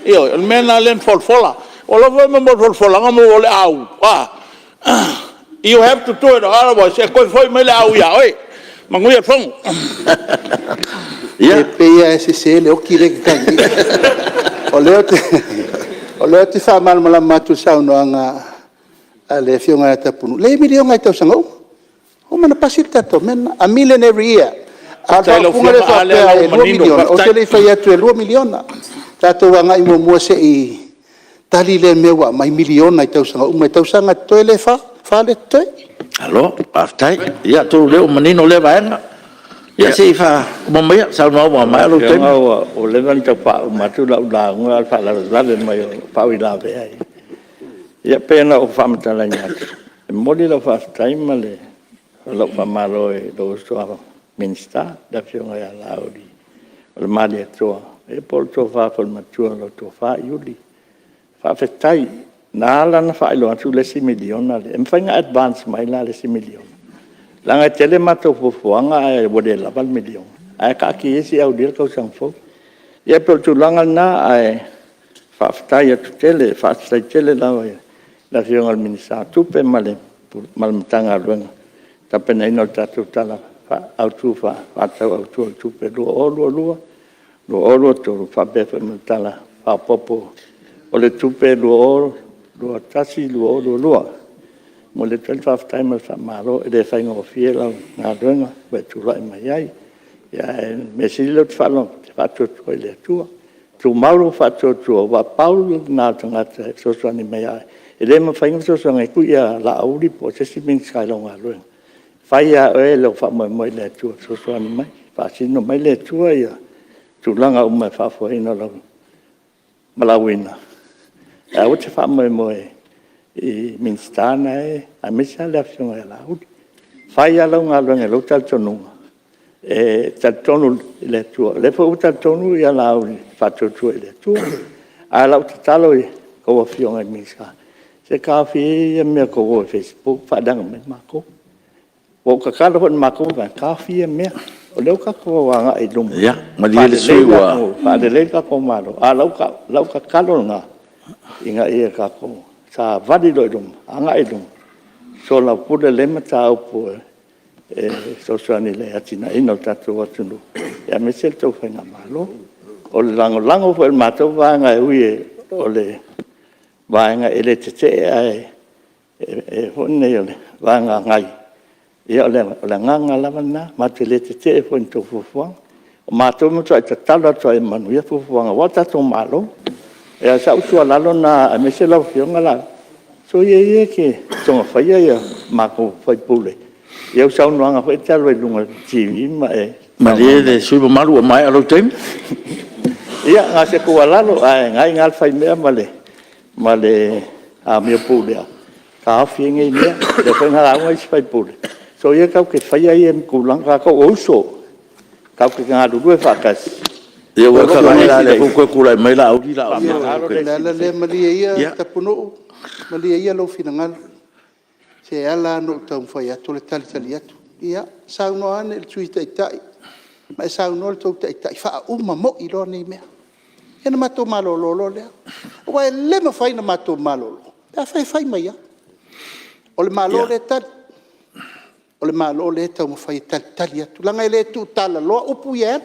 Io, le mena le folfola. O la voi mo folfola ngamo o le au. You have to do it, otherwise e koe foi mai le au ia, oi. Mangui e whongu. E peia e se le oki reki kangi. O leo te whamalmala matu saunoanga a le whionga e tapunu. Le milionga e tau sangau. O mana pasir tato mena, a million every year. A tau punga le whapea e 2 miliona. O se le whai atu e 2 miliona. Tato wanga i mua se i tali le mewa mai miliona i tau sangau. Mai tau sanga toe le whale toe. Alo, aftai. Ia tu leo manino le vaenga. Ia se i wha mamaya, sao nao wa mai alo temi. O le vani tau pa matu lau la ngua fa la lale mai o pau i la vea. Ia pena o whamatala nyatu. E moli lau whaftai ma le lau whamaro e lau soa minsta, da whionga ia lauri. O le mali atoa. E pol tō whafol matua lau tō wha iuli. Whafetai, nā lana whaelo atu le 6 miliona le. E mwhainga advance mai la le 6 miliona. Langa tele mato fufuanga e wade laval miliona. Ai ka ki esi au dir kau sang fo. Ia pol tu langa na ai whafetai atu tele, whafetai tele lau e. La whionga minisa tupe male matanga ruenga. Tapena ino tatu tala au tu whatau au tu tupe lua olo tolu whabefa matala whapopo. O le tupe lua tasi lua. Mo le 12 time sa maro e le whainga o fie lau ngā ruenga we tula i mai ai. Ia e me silo te whalong te whatotua i le atua. Tu mauro whatotua wa paulu ngā tangata e sosuani mai ai. E le ma whainga sosuanga i kuia la auri po se si ming skai lau ngā ruenga. Whaia e lau whamoe le atua sosuani mai. Whasino mai le atua ia. Tu langa umai whafuaina lau malawina. E au te whamoe i minstana e a misa le afionga e laudi. Whaia lau ngā ruenga lau taltonunga. E taltonu i le atua. Le fau taltonu i a laudi whatotua i le atua. A lau te talo i kaua fionga i minstana. Se kafi e mea kaua i Facebook whaadanga me mako. Wau kakala hon mako ka kafi e mea. O leo ka kaua wanga i lumu. Ia, maliele suiwa. Whaadele ka kaua maro. A lau kakalo ngā. Inga ia ka kaua. Sa vadi lo i lumu. Anga i lumu. So la pude lema ta upu e sosuani le atina ino tatu watunu. Ia me sel tau whainga malo. O le lango po el mato wanga e ui o le vanga ele te e hone ole vanga ngai ia ole nganga lavana matele te fon to fufuang o mato mo tsa tala tsa manu ia fufuang wa ta to malo e sa utua lalo na me se la fionga la so ye ke so fa ia mako fa pule ia sa no nga fa ta lo lunga tv ma le de sui malu mai alo tem ia nga se ko lalo ai ngai ngal fa me male a mio pule ka fienge ia de ko nga ngai fa pule so ia ka ke fa ia ku langa ko oso ka ke nga du fa kas ia wa ka la le ko kula mai la au la le malia ia tapuno malia ia lo finangal se ala no tau fa ia to le tali atu ia sa no ane il tuita itai ma sa no to itai fa uma mo i lo ni me ena mato malo lo le o le ma fai na mato malo da fai mai ia o le malo le tal o le malo le tau fai tali atu langa le tu tala lo upu ia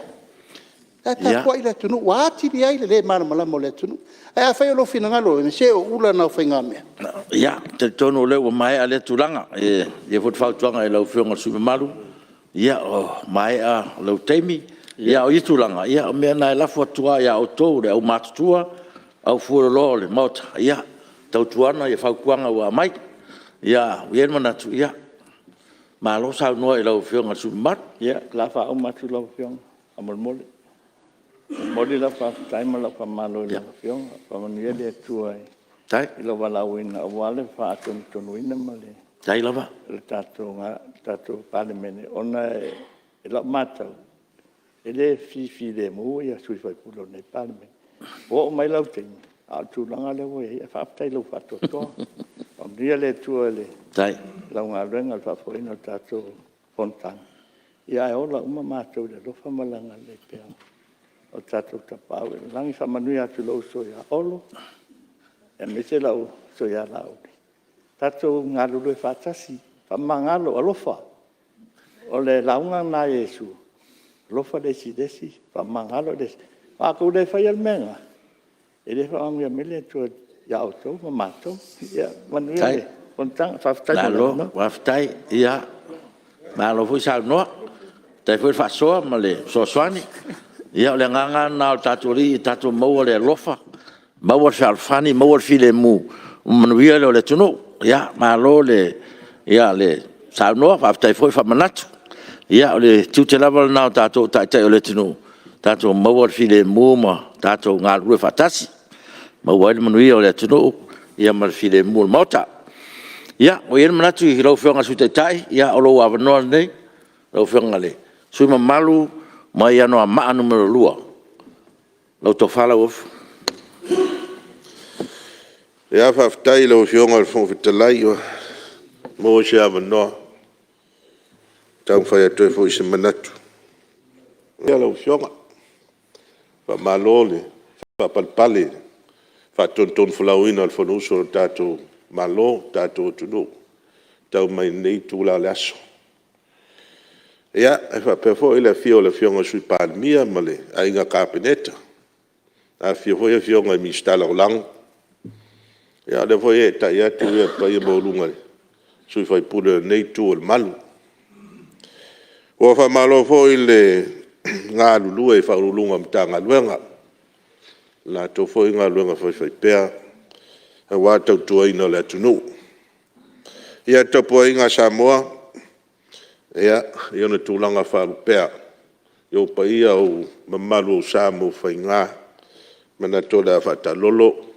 Ta ko ile tunu wa ti dia ile le mana mala mo le tunu. Ai fa lo fina ngalo me se o ula na fa ngame. Ya, te tono le o mai ale tulanga e fot fa tuanga e lau fionga su malu. Ya, mai a lau teimi. Ya o itulanga, ya me na la fotua ya o to le o matua au fu lo le mot. Ya, tau tuana e fa kuanga wa mai. Ya, yen mana tu ya. Ma lo sa no e lau fionga su mat. Ya, la fa o matu lau fionga. Amol mole. Mole la fa taima la fa malo la fionga. Pa mania de tuai. Tai. Ilo wala wina wale fa aton ton wina male. Tai lava. Le tato palemene ona e la mata. Ele fi de mo ya sui fa pulo ne palemene. O mai lau te. A tu langa le wo e fa tai lo fa to to. Om dia le tu le. Tai. La nga renga fa fo ina tato fontan. Ia e ola uma mata le lo fa malanga le pe. O tato tapau langi fa manuia tu lo so ya olo. E me se lau so ya lau. Tato ngalu le fatasi, fa mangalo alofa. O le launga na Yesu. Lofa desi, fa mangalo desi. Fa ko le fa yal menga. E le fa ang ya mele tu ya auto mato. Ya manuele. Kontang fa ftai. Lalo, fa ftai ya. Ma lo fu sa no. Te fu fa so male, so swani. Ya le nganga na taturi tatu mo le lofa. Mawar fi alfani, mawar fi le mu. Manuia le tuno. Ya, malo le, ya le, sa no, fa tai foi fa manatu. Ya le tu te lava na tato tai le tuno. Tato mawar fi le mu ma, tato ngal ru fatasi. Mawar manuia le tuno, ya mar fi le mu mota. Ya, o yen manatu hi lo fionga su tai, ya o lo wa no nei. Lo fionga le. Sui malu, mai ano ma numero lua. Lo to fala of. Ya fa ftai lo fionga al fon fitalai mo se avano tau fa ya to fo se manatu ya lo fionga fa malole fa palpale fa ton flawina al fon uso tato malo tato tudo tau mai nei tu la laso ya fa per fo ile fio le fionga sui palmia male ai nga capineta a fio fo ya fionga mi sta lo lang. Ya le foi ta ya tu ya pa ye bolunga. Sui fai pure nei tu el malu. O fa malo foi le nga lulu e fa lulunga mtanga luenga. La to foi nga luenga fai pea. E wa tau tu ina le tunu. Ya to po inga Samoa. Ya yo ne tulanga fa pea. Yo pa ia o mamalu Samoa fai nga. Mana to da fa ta lolo.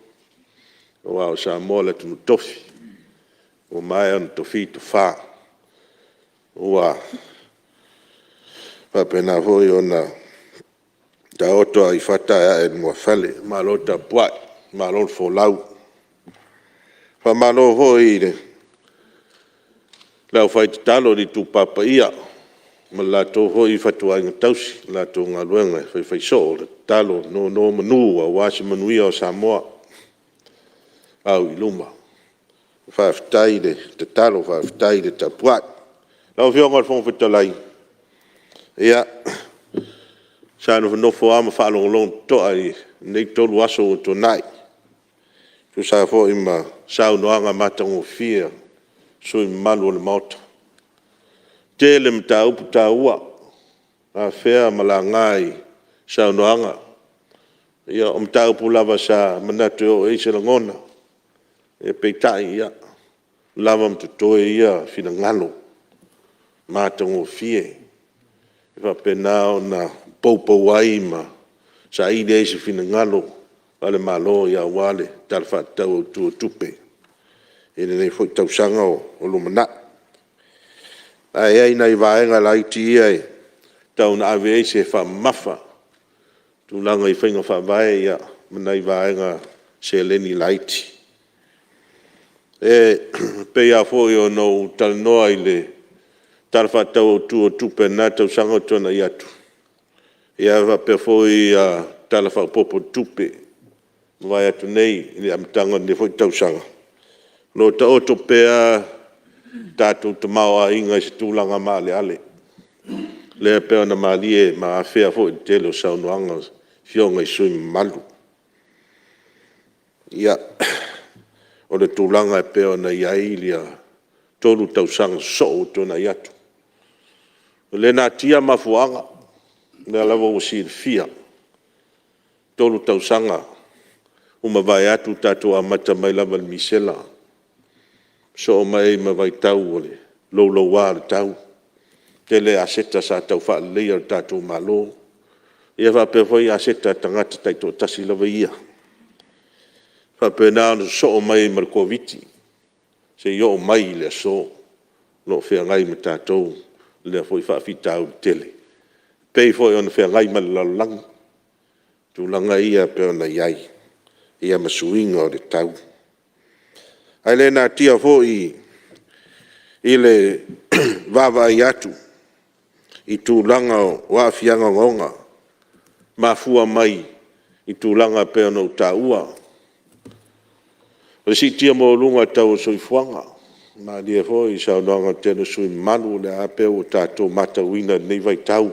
Wow, Samoa le tunu tofi. O mai an tofi to fa. Ua. Papena foi ona. Ta oto ai fata ya en mo fale. Malota puat. Malon fo lau. Fa malo foi le. Lau fai talo di tu papa ia. Ma la to foi fatua inga tausi. La to ngaluenga. Fai so. Talo no manu. Wasi manuia o Samoa. Au iluma. Fa ftai de te talo, fa ftai de te puat. Lau fionga fong fitalai. Ia. Sa no fo ama fa long to ai. Nei tolu aso to nai. Tu sa fo ima sa no anga matango fia. So malu le mauta. Tele mta uputa ua. A fea malangai. Sa no anga. Ia mta upulava sa manatu o eise langona. E peitai ia lava mtotoe ia fina ngalo matango fie fa penao na popo wai ma sa ide se fina ngalo ale malo ia wale tal fa tau tu tupe ele nei foi tau sanga o lumana ai nei vaenga lai ti ai tau na ave se fa mafa tu langa I fainga fa vai ia nei vaenga se leni laiti e pe ya fo yo no tal no ile tal fa tau tu tupe na tau sanga tona iatu ia va pe fo ia tal fa popo tupe vai atu nei ni am tanga ni fo tau sanga no ta o to pe tatu te maua inga se tūlanga male ale. Le pe ona malie ma fea fo te lo saunoanga fionga I sui malu. Ia o le tūlanga pe ona iai lia tolu tausanga so tona iatu. Le na tia mafuanga le lava o si fia tolu tausanga uma vai atu tatu a mata mai lava misela so mai ma vai tau ole lo wa tau te le aseta sa tau fa le tatu malo ia va pe foi aseta tangata tai to tasi lava ia fa pe na so mai mar koviti se yo mai le so no fe ngai me tatu le foi fa fitau tele pe foi on fe ngai mal lang tu langa ia pe ona iai ia masuinga o le tau ai le na Tiafau I le vava iatu I tūlanga o afianga ngonga mafua mai I tūlanga pe ona utaua o si tia mo lunga tau soifuanga ma lia foi sa nonga tenu sui manu le ape o tato mata wina nei vai tau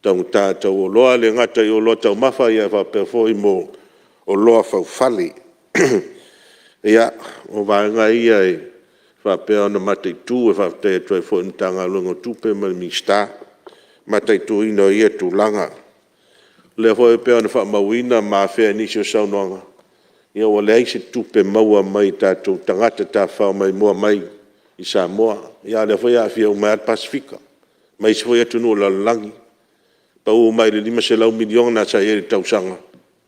tau tato o loa le ngata I o loa tau mafa ia va pe foi mo o loa fau fale ia o vaenga ia fa pe ona mate tu e fa te toi foi ntanga longo tupe ma mista mate tu ino ia tu langa le foi pe ona fa mawina ma fe ni so sa nonga ia o le se tupe maua mai tato tangata Tiafau mai mua mai I Samoa ia le foi a fia o mar Pasifika mai se foi atu no la langi pa o mai le 5 milion na sa e tausanga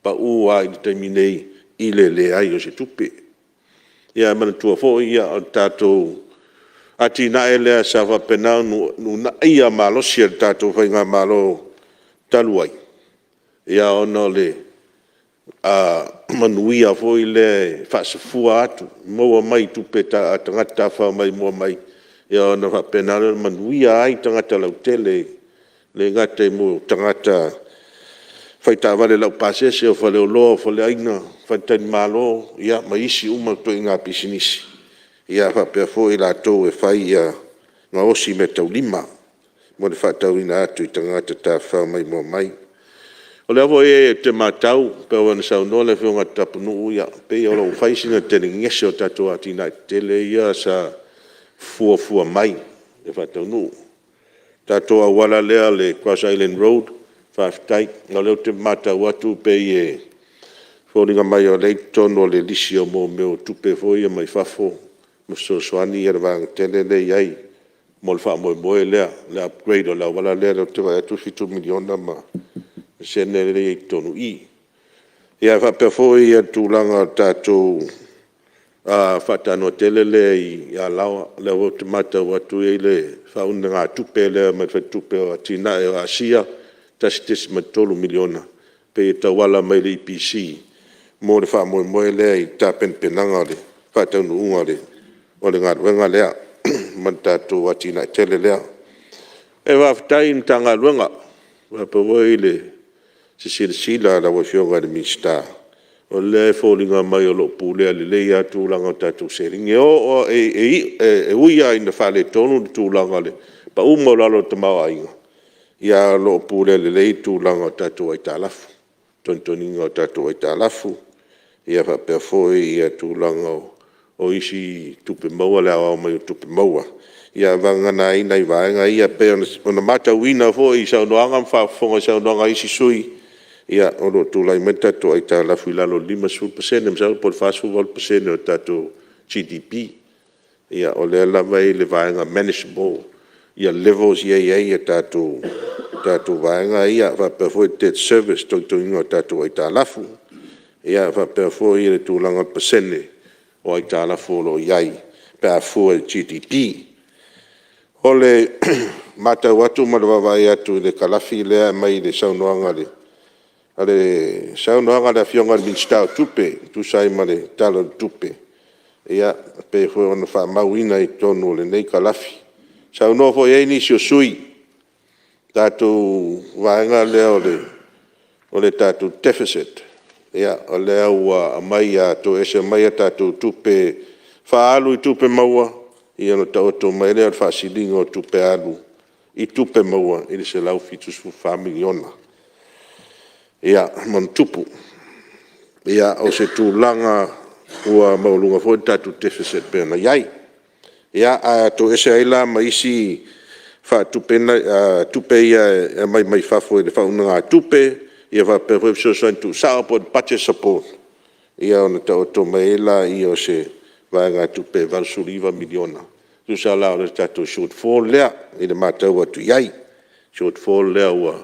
pa o ai terminei I le ai o se tupe ia mana tua fo ia o tato ati na ele sa va pena no na ia malo si tato fa nga malo taluai ia ono le a manuia fo ile fa se fua atu mo mai tupe ta tangata fa mai mo mai ia ono fa pena manuia ai tangata la tele le ngate mo tangata fai ta vale la pase se o fale o lo fale aina fa tan malo ia mai si uma to inga pisinisi ia fa pe fo ila to e fai ia nga osi metau lima mo le fa tau ina atu tangata Tiafau mai mo mai o le avo e te matau pe wana sa no le fionga tapunu ia pe o lo fai sina tele ngese o tato atina tele ia sa fua mai e fa tau nu tato a wala lea le Cross Island Road Faftai, nga leo te mata watu pe e fōringa mai o leitono le lisi o mō meo tupe fōia mai fafo mo so soani e rwang tele le iai mo le wha moe lea le upgrade o la wala lea leo te wai atu 2 miliona ma sene le leitono I ia whape fōia tūlanga tātou whatano tele le I a lawa leo te mata watu e le whauna ngā tupe lea mai tupe o atina e o Asia tastes matolo miliona pe tawala mai le IPC mo le fa mo le I tapen penanga le fa tau unga le o le ngā lea man tatu atina tele lea e wa ftai ntanga luenga wa pa woi le sila la wa fionga le mista o le fōlinga mai o lo pule le le ia tūlanga tatu seringe o e uia ina fa le tonu tūlanga le pa umo lalo te mawa inga ia lo pule le lei tūlanga tatu ai tālafu tontoninga tatu ai tālafu ia fa pe foi ia tūlanga o isi tupe maua le au mai tupe maua ia vangana ina I vaenga ia pe ona mata wina foi sa noanga fa fonga sa noanga isi sui ia o lo tūlai mai tatu ai tālafu I lalo 5% msa por fasu 1% o tatu GDP ia o le lava I le vaenga manageable ia levels ia tatu vaenga ia va pe foi debt service to ingo tatu ai tālafu ia va pe foi le tūlanga pasene o ai tālafu lo iai pe a foi GDP o le mata watu malwa ia tu le kalafi le mai le saunoanga le ale saunoanga le fionga minsta tupe tu sai male talo tupe ia pe foi ona fa mauina I tonu le nei kalafi sa no fo e ni sui tatu vaenga leo le tatu deficit ia o leo a mai a to ese mai tatu tupe fa alu tupe maua ia no tau mai le fa silingo tupe alu I tupe maua i le se lau fitu su fa miliona. Ia, man tupu. Ia, o se tūlanga ua maulunga fo tatu deficit pēna iai. Ia, a to ese aila ma isi fa tupena, tupe ia mai fafo i le faunanga tupe, ia fa pewe so tu support, budget support. Ia ona ta oto maila i o se vaenga tupe valsuliva miliona. Tu sa lao le tatu shortfall lea, i le matau atu iai. Shortfall lea ua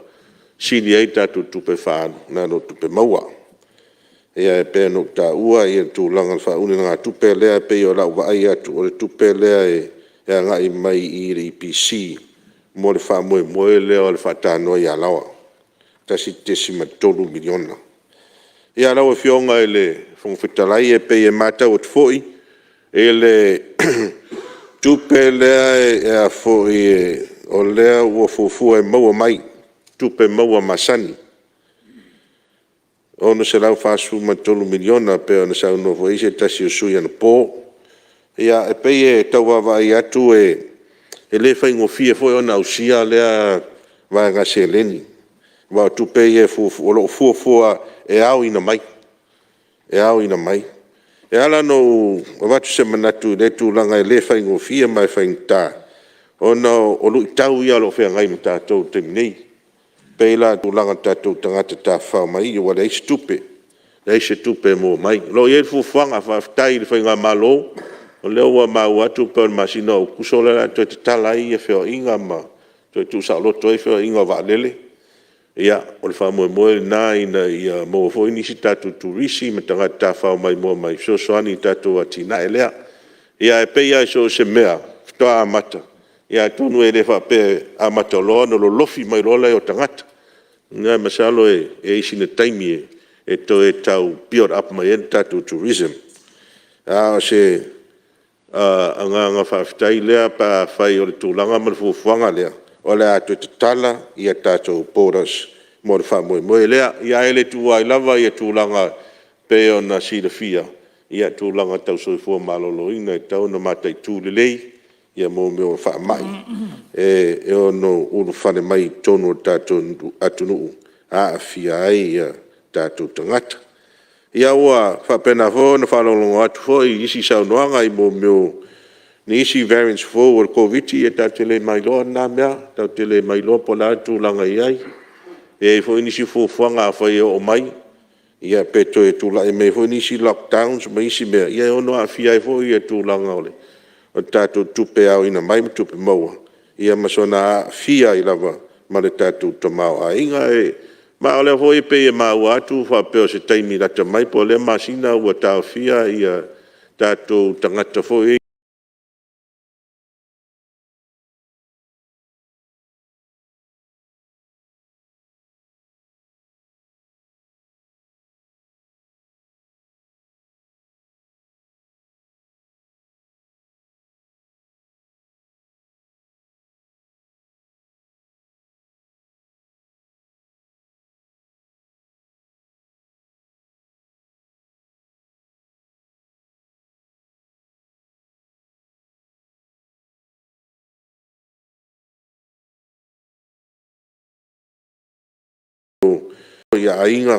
sini ai tatu tupe whaanu, na no tupe maua. Ia e pēr no ta ua, ia tu langa le whauni nga tupe lea, pe o lau waai atu, o le tupe lea e ngai mai i le IPC, mo le wha moe lea o le whatanoa i alawa. Tasi tesi matolu miliona. Ia lau e fionga e le whongwhitalai e pe e matau at foi, e le tupe lea e a foi o lea ua fufua e maua mai, tupe maua masani. Ona se lau whasu matolu miliona pe ona sa uno foi se tasi o sui ana pō. Ia e pe e tauwawa i atu e le whaingo fia foi ona usia lea vaenga se leni. Wa tupe e fufua e au ina mai. E au ina mai. E ala no watu se manatu le tu langa e le whaingo fia mai whaingta. Ona o lui tau ia lo whea ngai mta tau te minei. Peila tu langa tatou tangata Tiafau mai o wale eisi tupe. Eisi tupe mo mai. Lo ie fufuanga whaftai le whainga malo. O leo wa mau atu pe on masina o kusola la to te tala i e wheo inga ma. To tu sa loto e wheo inga wa lele. Ia, o le wha moe nā ina ia mo fo inisi tatou turisi me tangata Tiafau mai mo mai. So soani tatou atina e lea. Ia e peia so se mea. Ftoa amata. Ia tonu e le whape amata loa no lo lofi mai rola e o tangata. Ngā masalo e isi na taimi e to e tau build up mai en tatou tourism. O se anga whawhitai lea pa whai o le tūlanga ma le fufuanga lea. O le ato e tala i a tatou poras mo le wha moe lea. Ia ele tua i lava i a tūlanga pe o na sila fia. Ia tūlanga tau soifua malolo ina e tau na matai tūlelei. Ia mo meo wha mai. E ono unu whane mai tonu o tātou atunuu. A fia ai ia tātou tangata. Ia ua whapena fo na whalolongo atu fo i isi saunoanga i mo meo ni isi variants fo o COVID-19 e tātele mai loa nā mea. Tātele mai loa po la tūlanga i ai. E fo inisi fuanga a whai o mai. Ia peto e tūla e me fo inisi lockdowns ma isi mea. Ia ono a fia e fo i e tūlanga ole. O tātou tupe au ina mai tupe maua. Ia masona fia i lava ma le tātou tamau a inga e ma o lea hoi pe e mau atu whapeo se taimi rata mai po lea masina ua tāu fia ia tātou tangata foi. Ia ainga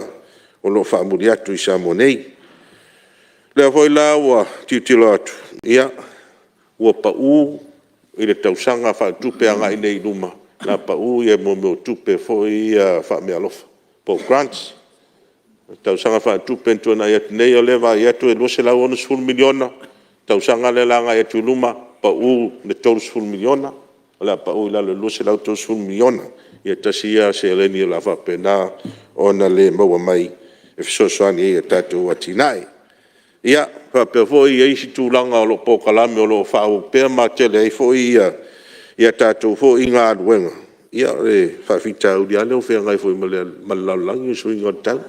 o lo whaamuri atu i Samoa nei. Lea foi la ua tiutilo atu. Ia, ua pa u i le tausanga whaatupe anga i nei luma. La pa u ia mo meo tupe foi ia whaamea lofa. Po grants. Tausanga whaatupe ntua na iatu nei o lewa iatu e lose lau onu 10 miliona. Tausanga le langa iatu luma pa u le tolu 10 miliona. Ola pa u ila le lose lau tolu 10 miliona. Ia tasia se eleni la whapena ona le maua mai e fisosoani e tātou atinae. Ia, whapea foi e isi tūlanga o lo pōkalame o lo whao pēr mātele e foi ia tātou foi ngā aduenga. Ia le whawhita uri ale o whea ngai foi malaulangi o sui ngā tau.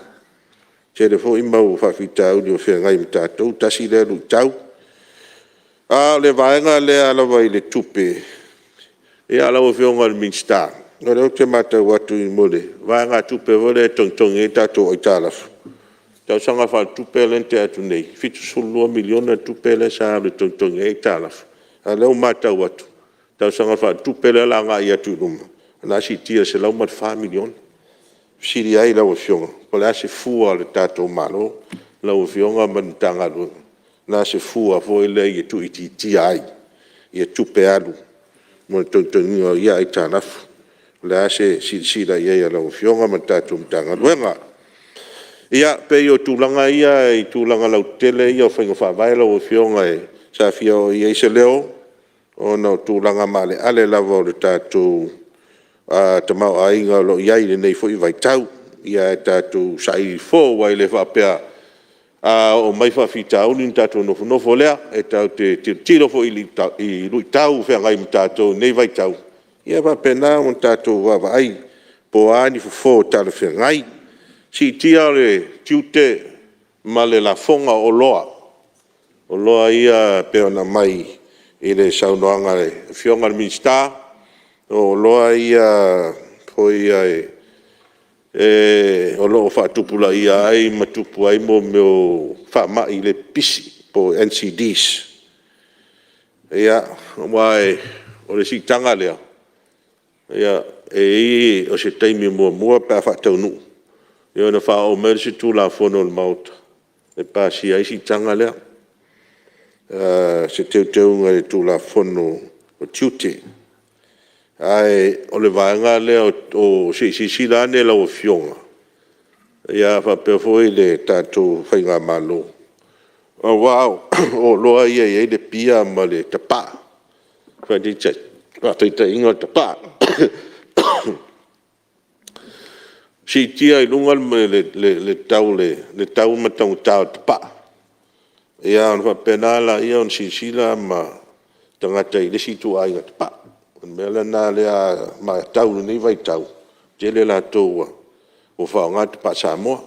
Se le foi mau whawhita uri o whea ngai mi tātou, tasi le lu tau. A le vaenga le alawa i le tupe. E alawa whionga le minstar. No leo te matau atu i mole. Vai ngā tupe vole tong e tātou o i tālafu. Tau sanga wha tupe lente atu nei. Fitu 10 miliona tupe le sa le tong e i tālafu. A leo matau atu. tau sanga fa tupele la nga ia tu luma na si tia se lau mat 5 million siri ai la fionga po la se fua le tato malo la fionga man tanga lu na se fua fo ile ia tu iti ai ia tupe alu mo tontonga ia ai tanaf la se si la ia la fionga man tato tanga luenga ia pe yo tulanga ia i tulanga lau tele ia whainga whawaila o fionga e sa fio ia se leo o no tulanga male ale lava o le tātou te mau ainga lo iai le nei fwoi vai tau ia e tātou sai fō wai le whapea o mai whawhitau ni tātou nofo lea e tau te tiro fo i lui tau whea ngai mi tātou nei vai tau ia whapena o tātou wawa ai po ani fo tātou whea ngai si tia le tiute ma le la fonga o loa ia peona mai i le saunoanga le fionga le minsta o loa ia poi ai o loo whaatupula ia ai matupu ai mo meo whaama i le pisi po NCDs ia wai o le sitanga lea ia e o se taimi mua pa whaatau nu ia na wha o mere se tūla whono le mauta e pa si ai sitanga lea se teu ngai tūla whono o tiute. Ai, o le vaenga lea o si lane la o fionga. Ia whapea foi le tātou whainga malo. Oh, wow, o loa ia le pia ma le tapa. Whaita inga tapa. Si tia i lunga le tau matang tau tapa. Ia on whapenala ia on sisila ma tangata i lesi tu ai ngata pa. Mela na lea ma tau ni vai tau. Jele la toua o whaongata pa Samoa.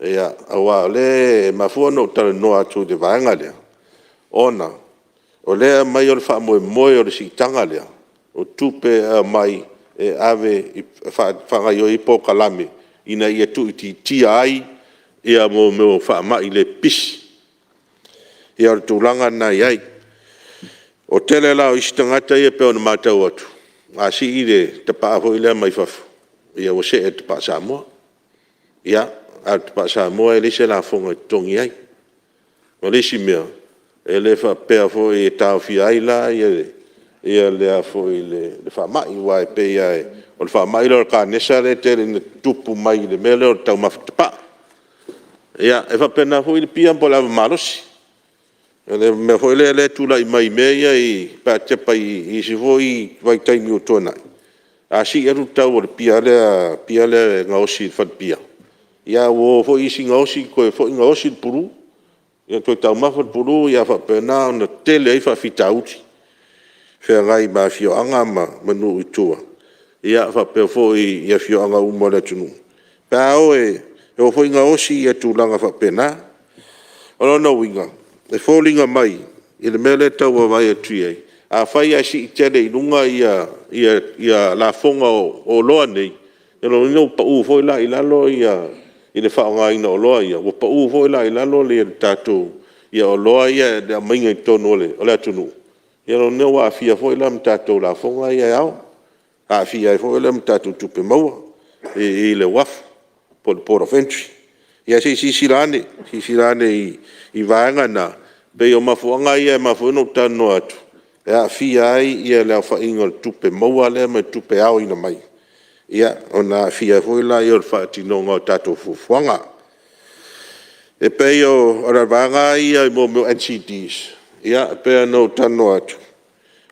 Ia awa le mafua no tala noa tu de vaenga lea. Ona o lea mai o le wha moe o le sitanga lea. O tupe mai e ave whangai o ipo kalame. Ina ia tu iti tia ai ia mo meo wha mai le pisi. Ia o tūlanga na iai. O tele la o isi tangata ia peo na mātau atu. A si i le te pāho i lea mai whafu. Ia o se e te pā Samoa. Ia, a te pā Samoa e lese la whonga tongi ai. O lesi mea, e le wha pēa fo i e tāo fi ai la, ia lea fo i le wha mai wa e pe ia e. O le wha mai lor ka nesa le te le tupu mai le mele o tau mafu te pā. Ia, e wha pēna fo i le pia mpo lava marosi. Le me foi le tula i mai meia i pa te pa i se foi vai taimi o tona. A si eru tau o pia le ngaosi fat pia. Ia o foi si ngaosi ko foi ngaosi puru. Ia to tau ma fat puru ia fa pena na tele ai fa fitauti. Fe ngai ma fio anga ma manu itua. Ia fa pe foi ia fio anga umo le tunu. Pa o e foi ngaosi ia tulanga fa pena. Ono no winga. E fōlinga mai, i le mele tau a vai atu ai. A whai a si i tere i lunga ia la fonga o loa nei. E lo ino pa u fōi la i lalo i le whaonga ina o loa ia. O pa u fōi la i lalo le tātou ia o loa ia le mainga i tono o le atunu. Ia lo ino a fia fōi la mtātou la fonga ia au. A fia fōi la mtātou tupe maua. I le wafu, po le port of entry. Ia si silane i vaenga na, be o mafuanga ia mafuano tano atu. Ia fia ai ia leo whainga tupe maua lea mai tupe au ina mai. Ia o na fia fuila i o whaatinonga o tato fufuanga. E pe o ravanga ia i mo NCDs. Ia pe no tano atu.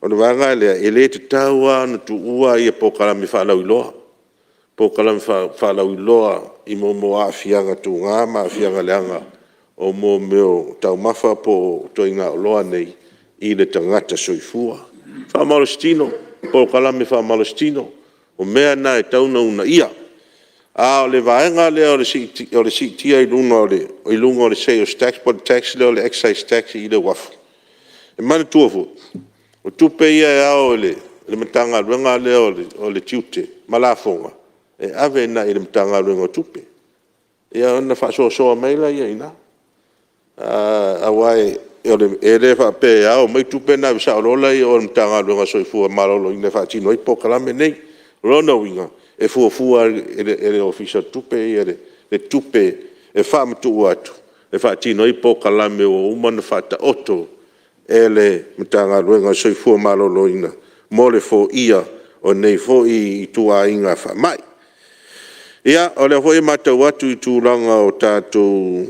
O ravanga lea ele te taua na tu ua ia pokalami whalau iloa. Pokalami whalau iloa i mo a fianga tu ngā ma fianga leanga. O mo meo tau mafa po toi ngā loa nei i le tangata soifua. Wha malostino, po kalame wha malostino, o mea na e tauna una ia. A o le vaenga lea o le sitia i lunga o le sales tax, po le tax lea o le excise tax i le wafu. E mana tua fu. O tupe ia e ao le matanga ruenga lea o le tiute, malafonga. E ave na i le matanga ruenga o tupe. Ia ona wha soa meila ia ina. Awai ele fa pe ao mai tu pe na sa lo lai o mtanga lo nga soifua malolo ina fa tino i po kalame nei rono winga e fu ele official tu pe ele tu pe e fa mtu atu e fa tino i po kalame o umana fa ta oto ele mtanga lo nga soifua malolo ina mole fo ia o nei fo i tua inga fa mai ia ole foi mata watu i tu langa o tatou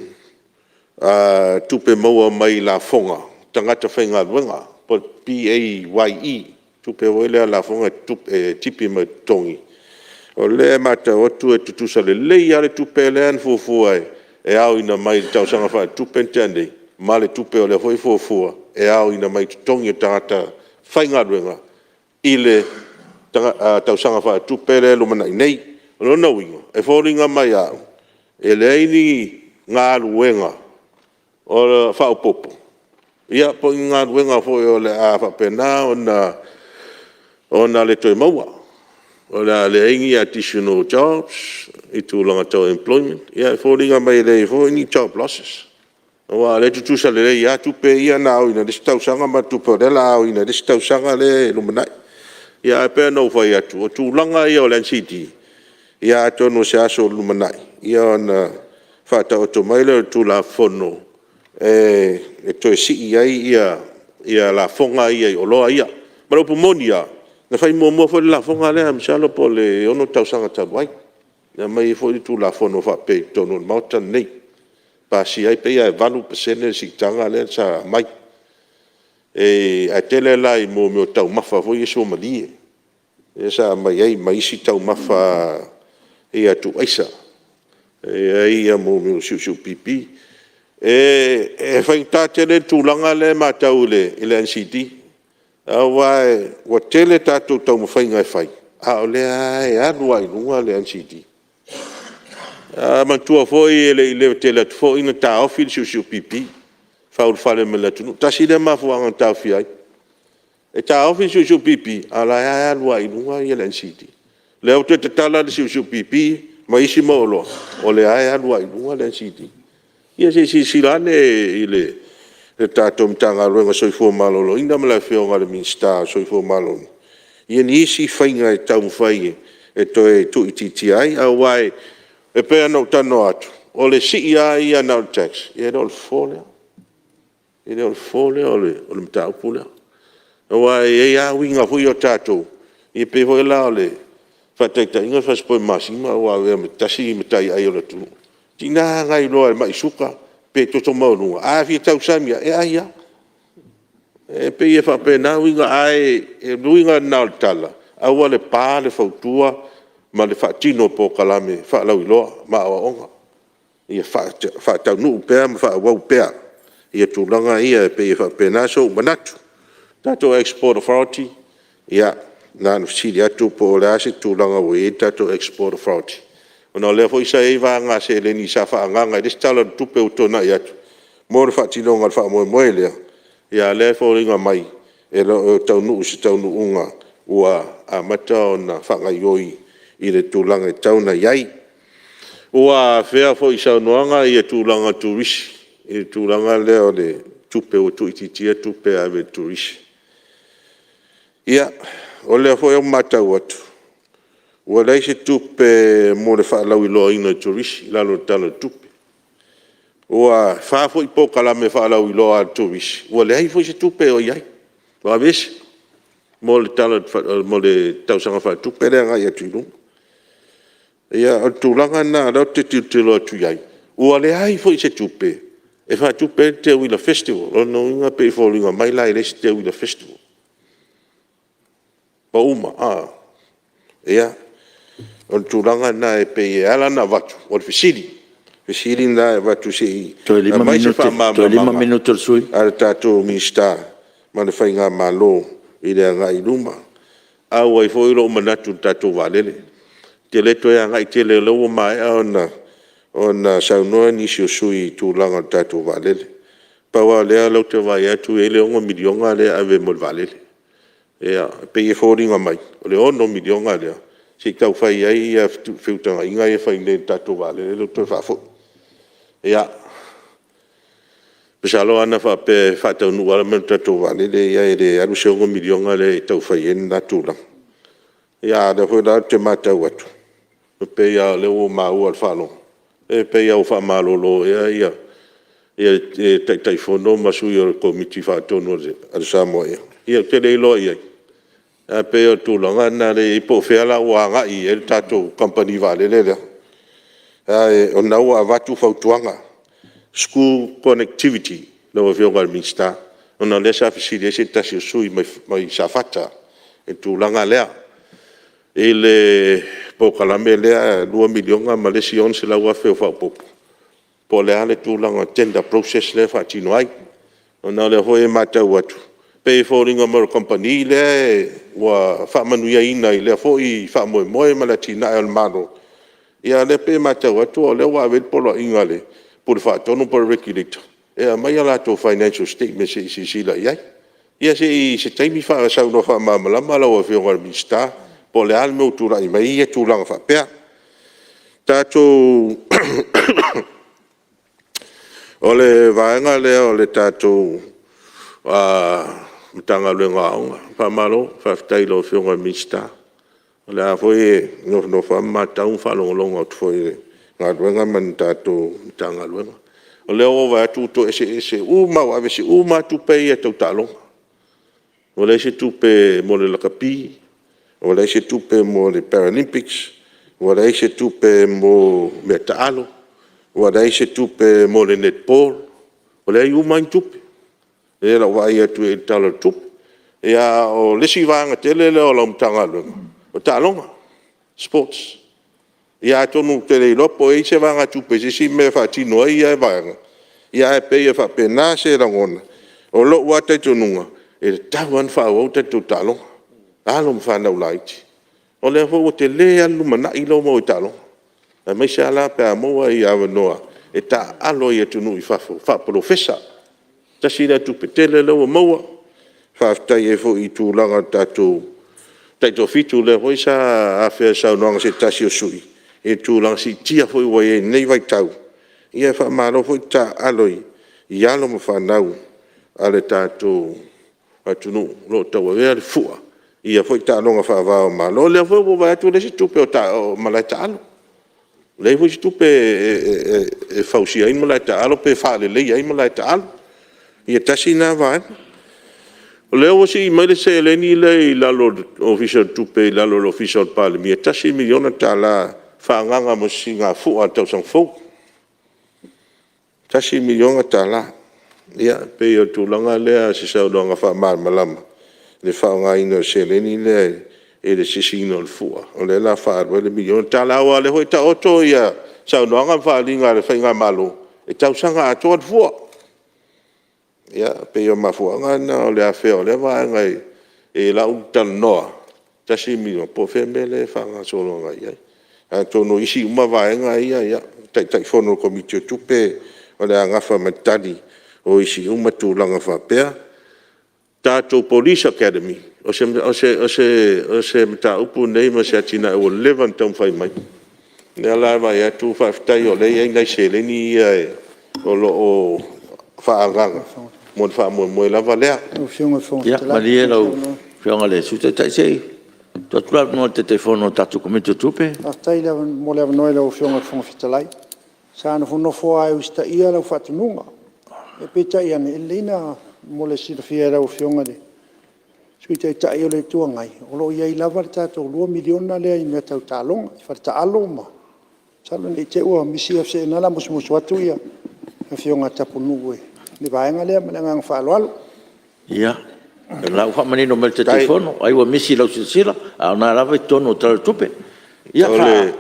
tupe maua mai la fonga tangata whainga luenga po PAYE tupe wele la fonga tupe tipi ma tongi o le mata o tu e tutusa le lei ale tupe le an fufua e au ina mai tau sanga wha tupe ntende ma le tupe o le hoi fufua e au ina mai tongi tangata whainga luenga ile tau sanga wha tupe le lumana nei rona winga e fōringa mai au e le ini ngā luenga o fa popo ia po nga wenga fo le a fa pena ona le toi maua o le ingi additional jobs i tu longa to employment ia fo linga mai le fo ni job losses o le tu sa le ia tu pe ia na o ina stau sanga ma tu po la o ina stau sanga le lumana ia pe no fa ia tu longa ia o le city ia to no se aso lumana ia na fa ta o to mai le tu la fono e to si ia la fonga ia o loa ia ma lo pomonia na fai mo fo la fonga le am salo po le ono tau sanga tawai na mai fo tu la fono fa pe to no mauta nei pa si ai pe ia valu pesene si tanga le sa mai e a tele la i mo tau mafa fo yeso mali e sa mai mai si tau mafa e tu aisa e ia mo su pipi e fai tātere tūlanga le mātau le ile NCD. Awai, wa tele tātou tau mawhai ngai whai. O le ai anua i lunga le NCD. Mantua foi ele ile tele atu foi ina tā ofi siu pipi. Whaur whale me le tunu. Tasi le mafuanga tā ofi ai. E tā ofi siu pipi, ala ai anua i lunga i le NCD. Le au te tala le siu pipi, ma isi maolo. O le ai anua i lunga le NCD. Ia si lane ile tatou mtanga roenga soifua malolo ina mala feonga le minsta soifua malolo ia ni si fainga e tau mwhai e toe tu ititi ai a wai e pea no tano atu o le si ia ia na tax ia le fole o le mtau pula a wai e ia winga hui o tatou i pe hoi la o le whataita inga whaspoe masima wa wea me tasi me tai ai o le tunu tina ngai loa mai suka pe to maunu a fi tau samia e aia e pe e fa pe na winga ai e winga na tala a wale pa le fautua ma le fatino po kalame fa la loa ma o onga e fa tau nu pe ma fa wa pe e tu langa ia pe e fa pe na so manatu tato export authority ia na no si dia tu po la si tu langa we tato export authority ona le foi sa eva nga se le ni sa fa nga de stala tupe utona ya mo fa ti longa fa mo le ya le fo ringa mai e lo tau nu unga ua a mata ona fa nga yoi i le tulanga tau na yai ua fea fo isa noanga i tulanga turishi i tulanga le o le tupe o tu ititia tupe ave turishi ia o le fo mata watu ua lai se tupe mo le whaalau i loa ina turishi, lalo talo tupe. Ua whaafo i po kalame whaalau i loa turishi. Ua le hai fo se tupe o iai. Ua vese, mo le tausanga wha tupe rea ngai atu ilunga. Ia, o tūlanga nā, rau te tilo atu iai. Ua le hai fo i se tupe. E wha tupe te Wila Festival. Ono inga pe i fōlinga mai lai le se te Wila Festival. Pa uma, ia. O tūranga nā e pe e ala na watu, o le fisiri. Fisiri nā e watu se i. Toi 5 minuto sui. Ara tātou minsta, ma le whainga malo i rea ngai luma. Au ai fōiro manatu tātou walele. Te leto e ngai te le lau mai ona saunoa nisi o sui tūranga tātou walele. Pawa lea lau te vai atu e le onga milionga le ave mo walele. Ea, pe e fōringa mai. O le ono milionga lea. Si tau whai ai ia whiutanga inga e whai le tātou wale, le tō whafo. Ia. Pesalo ana fa pe fa tau nu ala men tatu vale le ya de alu se ngo milionga le tau fa yen na tula. Ya da foi da te mata watu. Pe ya le o ma o al falo. E pe ya o fa malo lo ya tai fono masu yo komiti fa tono al Samoa. Ya te le lo ya. A pe o tula ngana le ipo fe ala wa nga I el tatu company vale le. Ai ona wa watu fa tuanga. School connectivity no veo al minsta ona lesa fisile se tasi sui mai safata e tu langa lea ele po kalame lea 2 miliona malesión se la wa fe fa po le ale tu langa tender process le fa tino ai ona le hoe mata watu pe falling a company le wa fa manu ya ina le fo I fa mo malatina al mano ia le pe mata watu le wa vel polo ingale por fatto por regulator e mai ala to financial statement si la ia ia se taimi fa sa no fa mala mala o fe o mista po le alme utura I mai e tu lang fa pe tato ole vaenga le ole tato tanga le nga fa malo fa tailo fe o mista la foi no fa mata un fa long out foi nga luenga man tato tanga luenga o leo va tu to ese uma wa vesi uma tu pe e tau talong o le se tu pe mo le kapi o le se tu pe mo le Paralympics o le se tu pe mo metalo o le se tu pe mo le netball o le uma in tu e la wa ia tu e talo tu e a o le si vanga tele le o la tanga luenga o talong sports ia tonu tele lopo e se vanga tu pe si me fa tino ia vanga ia pe fa pena se rangona o lo wa te tununga e tawan fa o te tutalo alo fa na ulaiti o le fo te le alu mana I lo mo talo a me sa la pe mo ia noa e ta alo ia tunu I fa professor ta si la tu pe tele lo mo fa ta e fo I tu langa tatu taito fitu le ho sa a fe sa no se ta si sui e tu lang si tia foi wa e nei vai tau ia fa malo foi ta aloi ia lo mo fa nau ale tato atunu lo tau e al fua ia foi ta longa fa va malo le foi bo va tu le si tu pe ta o Malae talo le foi si tu pe e fausia in Malae talo pe fa le ia in Malae talo ia tasina va le o si mai le se le ni le la lo official tu pe la lo official Palemene tasi miliona tala fanganga mo singa fu atau sang fu tasi miliona tala ia pe o tulanga le se sa longa fa mal malama le fanga ino se le ni le e le sisino le fu o le la fa le miliona tala wa le hoi ta oto ia sa longa fa linga le fainga malo e tau sanga ato fu ia pe o mafuanga na o le afe o le va ngai e la utal noa tasi miliona po femele fanga solo ngai ia tono isi uma vaenga ia tai fono komiti tupe o le agafa matali o isi uma tulanga fa pea tato police academy o se mata upu nei ma se atina o levan tam fai mai ne la va ia tu fa tai o le ia se le ni o lo o fa aganga mo la valea ya malie lo fionga le su tai sei to tra no te telefono tatu komiti tupe tai le mo le no le ofionga fon fitalai sa no fono fo ai usta ia la fatunga e pita ia ne lina mo le si fia la ofionga de suita ta ia le tuangai o lo ia la varta to 2 miliona le in meta talong farta aloma sa lo le te o misi se na la mo watu ia ofionga tapunu e ni vaenga le malanga fa lo ia la fa mani no mel telefono ai wa misi lo sila na la va tono tra tupe ia fa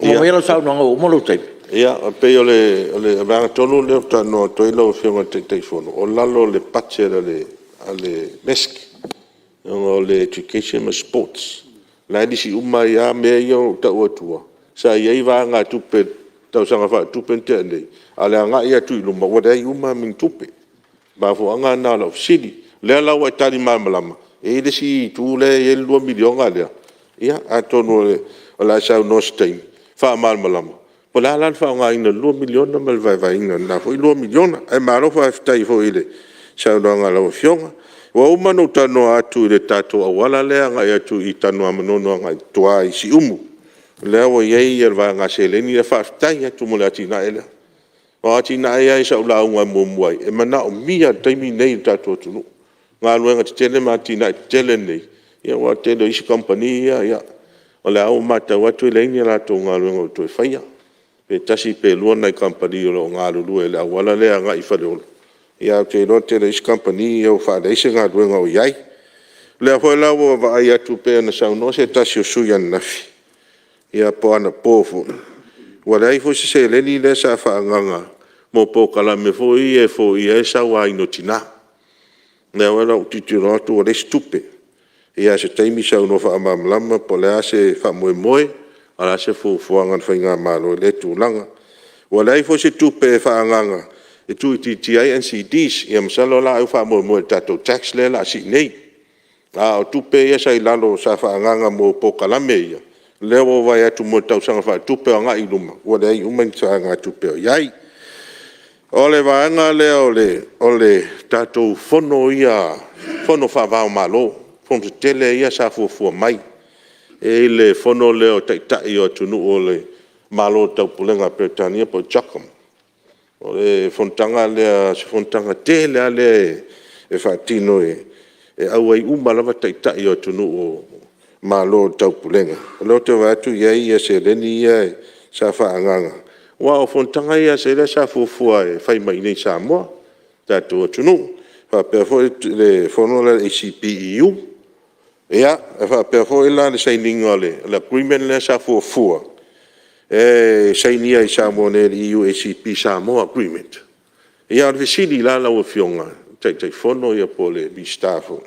mo ia lo sa no mo lo tai ia pe ole va tono le no to lo fio telefono o lalo le patche le mesk o le education sports la di si uma ia me yo ta otua sa ia va nga tupe tau sanga fa tupe tene ala nga ia tu lo mo dai uma min tupe ba fo nga na lo sili le la wa tali malama e le si tu le el 2 miliona le ia atono la sa no stain fa malama po la la fa nga ina 2 miliona mal vai ina na foi 2 miliona e malo fa ftai foi ile sa no nga la fionga wa uma no tano atu le tato awala le nga ya tu i tano amano no nga tua i si umu le wa ye ye va nga se le ni fa ftai tu mo la tina ele wa tina ia sa ula nga mo moi e mana o mia taimi nei tato tu nga luenga tele ma tina tele nei ia wa tele is company ia o le au mata watu le ni la to nga luenga to faia pe tasi pe luona i company o nga lu le awala le nga i fa le ia te no te is company o fa de singa duenga o iai le foi la o va ia tu pe na sa no se tasi o suya na fi ia po ana pofu wa dai fo se le ni le sa fa nganga mo po kala me fo i sa wa ino tina le wala o titiro tu o stupe ia se taimi sa no fa mamlama po le se fa moe ala se fo ngan fa nga malo le tu langa wa dai fo se tupe fa nganga e tu ti NCDs ia masalo la au fa mo tato tax le la si nei o tu pe ia sai lalo sa fa nganga mo po kalame ia le o vai atu mo tau sanga fa tu pe nga i luma o le umen sa nga tu pe iai ole va nga le ole tato fono fa va malo fono tele ia sa fu mai e le fono le o tai o tu no ole malo tau pulenga Britania po Chakam o Fonotaga lea se Fonotaga tele ale e faatino e auai uma lava taʻitaʻi o atunuu o malo taupulega o leo te vaatu iai ia se leni ia e sa faagaga ua o Fonotaga ia se lea sa fuafua e fai mai nei Samoa tatou atunuu faapea foʻi le fono le ACPEU ia e faapea foʻi la le sainiga o le agreement lea sa fuafua sainia i Samoa ne le EU ACP Samoa agreement. Ia o fesili la lau fionga, tai fono ia po le bistafo.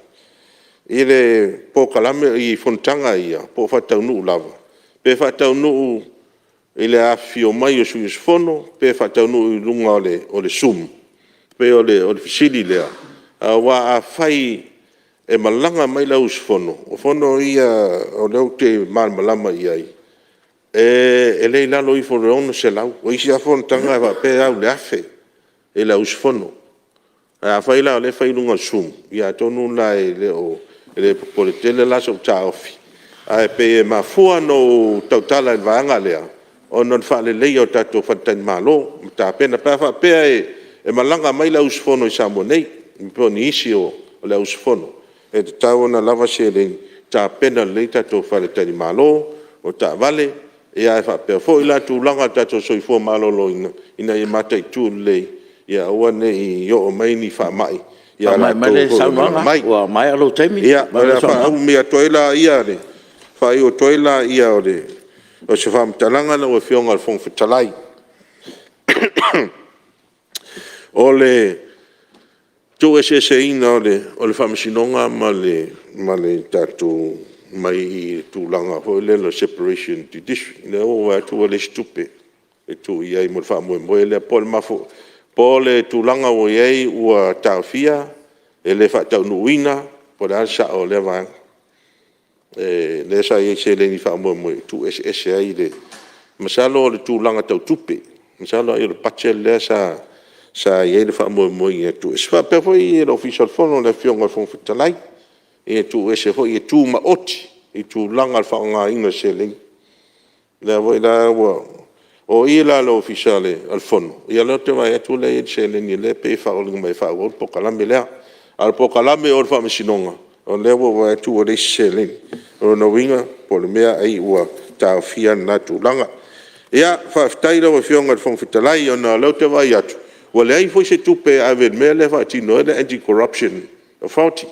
I le po kalame i Fonotaga ia, po whataunuu lava. Pe whataunuu i le afio mai o suis fono, pe whataunuu i lunga o le sum. Pe o le fesili lea. Wa a fai e malanga mai lau fono. O fono ia o leu te malama iai. E lei lalo i fono se lau o isi a Fonotaga va pe au le afe e la usfono a fai la le fai lunga sum ia tonu la le poletele la so taofi a pe ma fua no tautala il vanga lea o non fa le lei o tato fatain malo ta pena pa fa pe e malanga mai la usfono i Samonei po ni isi o la usfono e tau na lava se le ta pena le tato fatain malo o ta vale ia fa pe fo ila tu langa tato so fo malolo ina i mate tu le ia o nei yo mai ni fa mai ia la mai wa mai alo temi ia fa mi toila ia le fa io toila ia o se fa mtalanga na o fionga al fon fitalai ole tu ese ina ole fa msinonga male tato mai tu langa ho le separation judiciary le o wa tu le stupe e tu ia mo fa mo le pol mafo pole tu langa o ia ua tafia e le fa tau nuina por alsa o le va le sa ia se le ni fa mo tu ese ai le masalo le tu langa tau tupe masalo ia le pachel le sa ia le fa mo ia tu es fa pe foi le official fono le fionga fon fitalai e tu ese ho e tu ma oti e tu langa fa nga inga selling la voi la o ila lo ufficiale al fono ia lo te vai tu le selling le pe fa o mai fa o po kalame le al po kalame o fa mesinonga o le vai tu o le selling o no winga po le mea ai ua ta fia na tu langa ia fa tai lo fionga fon fitalai o na lo te vai atu o le ai foi se tu pe ave me le fa ti no le anti corruption authority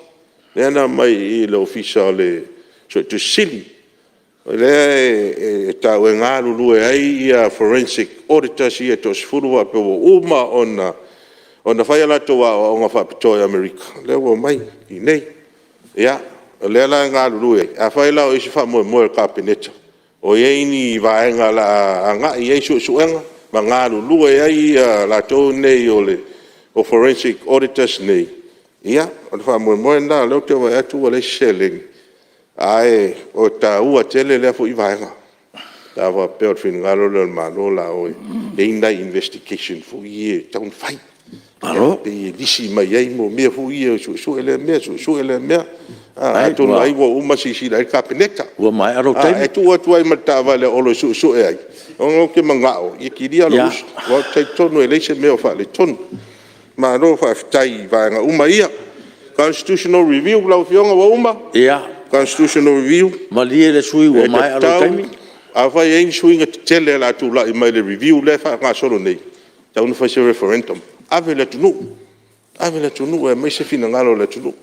Nena mai i le officiale so tu sili le ta wenga lu ai ia forensic auditor si to sfuru wa pe uma ona fai la to wa ona fa to America le wo mai i nei ia le la nga lu a fai la o si fa mo cabinet o ye ni va nga la nga ye su nga ma nga lu ai la to nei o forensic auditors nei ia o fa mo nda lo te wa tu le selling ai o ta ua tele le fo i vaenga Tava peo fin ngalo le malo la o inda investigation fu ye taun fai. Alo pe disi mai ai mo me fu ye su ele me su ele me. Ah tu ai wo uma si dai kapineta. Wa mai aro tai. E tu ai mata vale o lo su e ai. O ke mangao ye kiria lo us. Wa tai tonu election me o fa le tonu. Ma no fa tai va nga uma ia. Constitutional review la fionga wa uma. Yeah. Constitutional review. Malie le sui wa mai alo tai. Ava ye swing at tele la tu la mai le review le fa nga solo nei. Tau no fa se referendum. Ave le tunu. Ave le tunu e mai se fina ngalo le tunu.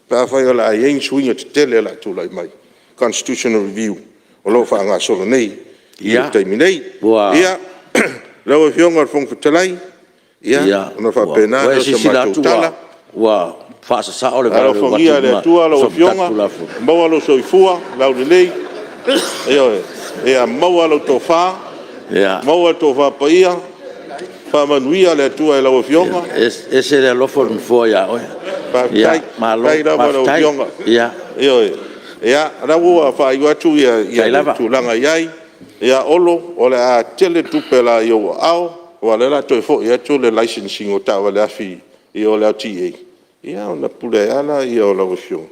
Pa fa la ye swing at tele la tu la mai. Constitutional review. O lo fa nga solo nei. Ia. Terminei. Ia. Lo fionga fong futalai. Ia. No fa pena no se matutala. Wa fa sa o le va. Lo fongia le tua lo fionga. Mo lo soifua la le lei. E maua lo tofa, maua tofa paia, fa manuia le tua e la fionga. Ese le lo for fo ya. Ya, malo. Pa fionga. Ya. Ya, ra wo fa i watu ya tu langa yai. Ya olo o le a tele tupela yo au, o le la to fo ya tu le licensing o ta le afi i o le TA. Ya ona pule ala i o la fionga.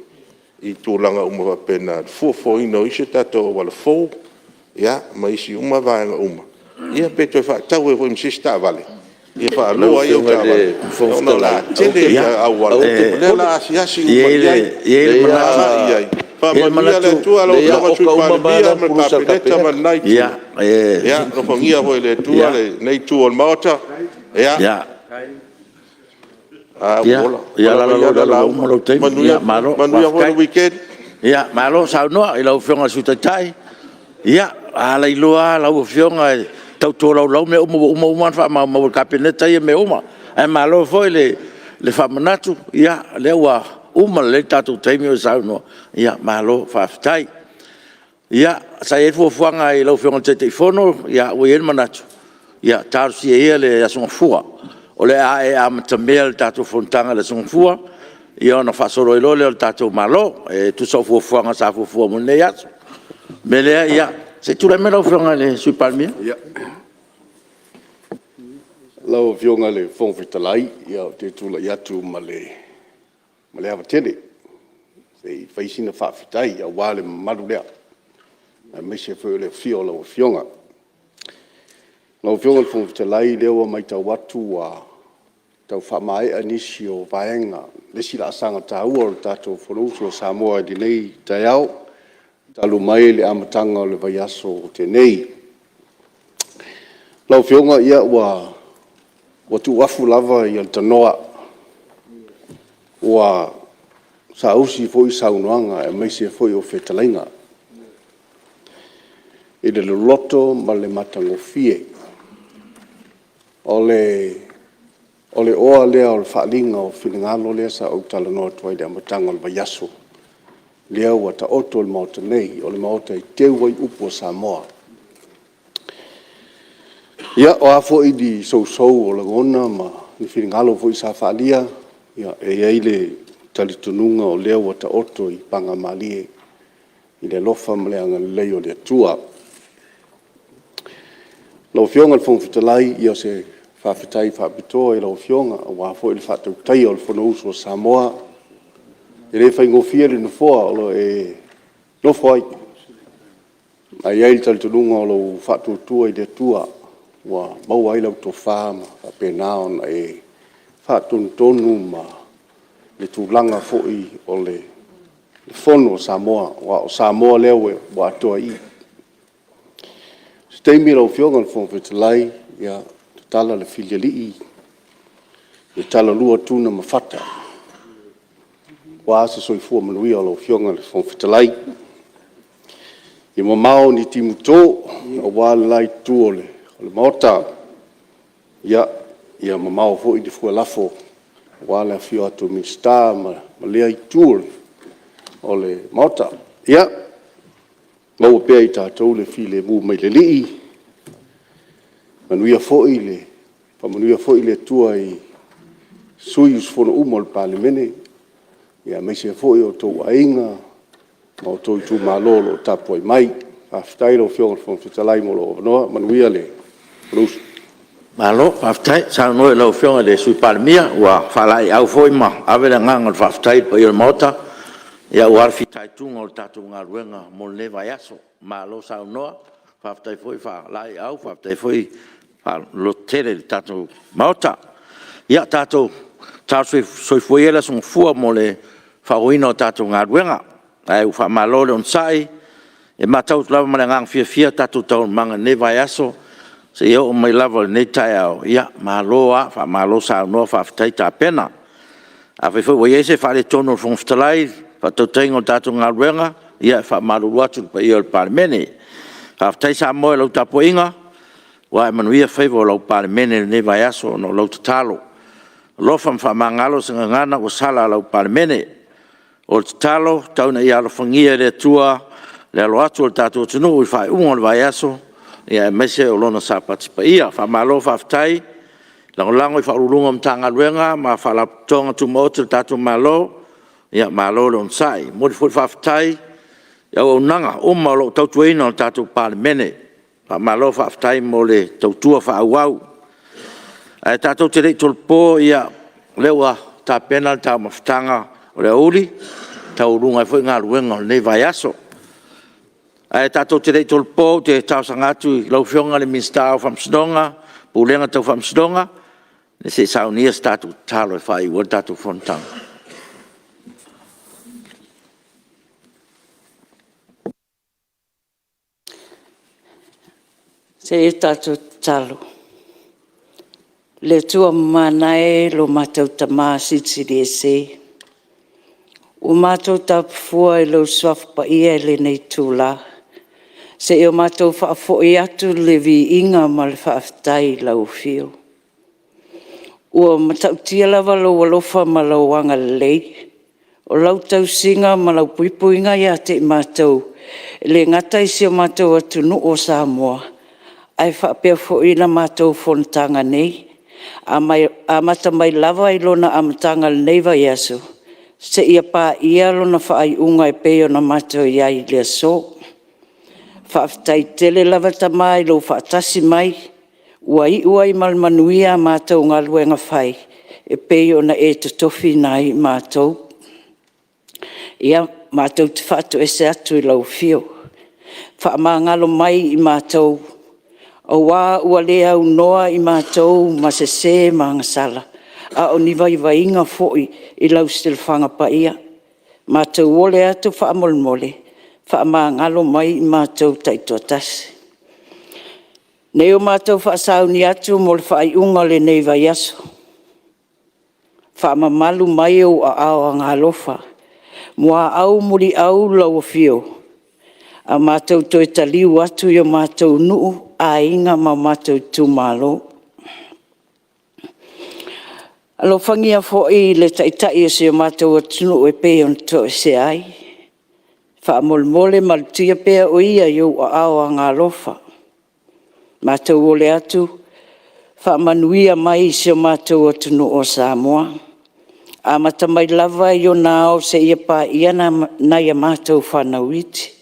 I tu langa uma pena fo ino i se tato wala fo. Ya, mai si uma vai uma. Ia peto fa tau e vo insista vale. Ia fa lo ai o vale. No la tele ia au wale. Le la si Ie mana. Fa mana le tu alo lo su pa bia ma pa peta ma nai. Ya. Ya, no fongia vo le tu ale nei tu ol mota. Ya. Ya. Bola. Ya la lo te. Ya malo. Manuia vo weekend. Ya, malo sa no i lo fionga su tai. Ya. Ala iloa la fionga tau tōrau lau me uma fa ma kapineta ia me uma e malo foi le fa manatu ia le wa uma le tatu taimi o sau no ia malo fa tai ia sa e fuanga i lau fionga te fono ia o e manatu ia tar si e le aso fua o le a tamel tatu fontanga le aso fua ia na fa solo le tatu malo e tu so fuanga sa fua mo ne ia mele ia. C'est tout le monde qui sur Palemene. Ja. Lau fionga le fong fitalai ia te tula yatu male avatele. Se faisina fa fitai a wale madu lea. Me se foi le fio lau fionga. Lau fionga le fong fitalai leo mai tau watu a tau fa mai anisi o vaenga. Le sila asanga taua o tato Fonotaga Samoa di nei taiao. Talu mai le amatanga o le vaiaso o tenei. Lau fionga ia wa tu wafu lava i al tanoa. Wa sa usi foi saunoanga e maise foi o fetalainga. I le loto ma le matangofie. O le oa lea o le whaalinga o whingalo lea sa au talanoa tuai le amatanga o le vaiaso. Lea ua ta oto le maota nei, o le maota i teu wai upo Samoa. Ia o a fo i di sou o le ngona ma ni whiringalo fo i sa whaalia, ia e ei le talitununga o lea ua ta oto i panga malie i le lofa mleanga lei o le tua. Lau fionga le fongfitalai ia se whawhitai whapitoa i lau fionga, o a fo i le whatautai o le Fonotaga Samoa, e le whai ngofia le nufoa o lo e nofoi. Ai ai talitununga o lo whatutua i le tua. Wa mau ai lau to whama, whapenao na e whatuntonu ma le tūlanga foi o le fono Samoa. Wa o Samoa leo e wa atoa i. Steimi lau fionga le whongwhitalai ia tala le filialii. E tala lua tuna mawhata. Wa asa soifua manuia o fionga le whongwhitalai. I mamao ni timu tō, o wale lai tu o le maota. Ia mamao fo i te fua lafo, wale a fio atu minsta ma lea i tu o le maota. Ia, mau pēa i tātou le file mu mai le lii. Manuia fo i le, pa manuia fo i le tua i sui usfono umo le Palemene. Ia meise foi o tō ainga, ma o tō i tū malolo o tapu ai mai, whaftai lo fionga whawhitalai mo lo noa manuia le rusu. Malo, whaftai, sa noe lau fionga le sui Palemene, ua whalai au foi ma, awera nganga whaftai pa i o mota, ia ua arfi taitunga o tatu ngā ruenga mo le vai aso, malo sa noa, whaftai foi whalai au, whaftai foi lo tere le tatu mota, ia tatu, tau soi foi ela song fua mo le whaoina o tatu ngā ruenga, ai u whamalo le on sai, e matau lava ma le ngang fia tatu tau manga ne vai aso, se ia o mai lava le nei tai au, ia maloa, whamalo sa noa whaftai ta pena, a whai foi waiese whale tono o whongfitalai, whatau taingo tatu ngā ruenga, ia whamalo ruatu pa ia o Palemene, whaftai sa moe lau tapo inga, wa e manuia whaivo lau Palemene ne vai aso no lau tatalo, lofam whamangalo sa ngana o sala lau Palemene, o tatalo, tauna ia alo whangia le tua, le alo atu o tatu o tunu, ui whai ungo le vai aso, ia e mese o lona sa pati pa ia, whamalo whaftai, lango i whaururunga mtanga ruenga, ma whalatonga tu motu le tatu malo, ia malo le onsai, mori fui whaftai, ia o nanga, umma o lo tautueina o tatu Palemene, whamalo whaftai mo le tautua whaauau, ai tatu te rei tolpo ia leua ta pena ta maftanga o le uli, tau runga i fui ngā ruenga le vai aso, ai tatou te rei tolpo te tau sangatu lau fionga le minsta o whamsidonga, pulenga tau whamsidonga, ne se saunia statu talo e whai ua tatu Fonotaga. Se e tatu talo. Le tua manae lo matau tamā sitsiri e se. O mātou tapufua e lau swafu pa ia e le nei tūla. Se e o mātou whaafoi atu le vi inga ma le whaaftai lau fio. Ua matau tia lava lau alofa ma lau wanga lei. O lau tau singa ma lau puipuinga ia te mātou. Le ngata isi o mātou atu nu o Samoa. Ai whaapea foi na mātou Fonotaga nei. A mata mai lava i lona amatanga nei vai aso. Se ia pā ia lona whaai unga e peo na mātou iai lea so. Whaaftai tele lava tamai lo whaatasi mai. Ua i malmanuia mātou ngā luenga whai. E peo na e totofi nai mātou. Ia mātou te whaatu e se atu i lau fio. Whaamangalo mai i mātou. O wā ua lea unoa i mātou ma se māngasala. A o ni vai inga foi i lau stilwhanga pa ia. Mātou ole atu whaamolmole. Whaamangalo mai i mātou taitoa tasi. Nei o mātou whaasauni atu mo le whaaiunga le nei vai aso. Whaamamalu mai o a ao ngā lofa. Mua au muri au lau fio. A mātou toi taliu atu i o mātou nuu a inga ma mātou tūmalo. Alo whangia fo i le taitai e se o mātou atunu e peo na to e se ai. Whaamolmole malutia pea o ia i o a awa ngā lofa. Mātou ole atu, whaamanuia mai se o mātou atunu o Samoa. A matamai lava i o nāo se ia pā iana na ia mātou whanauiti.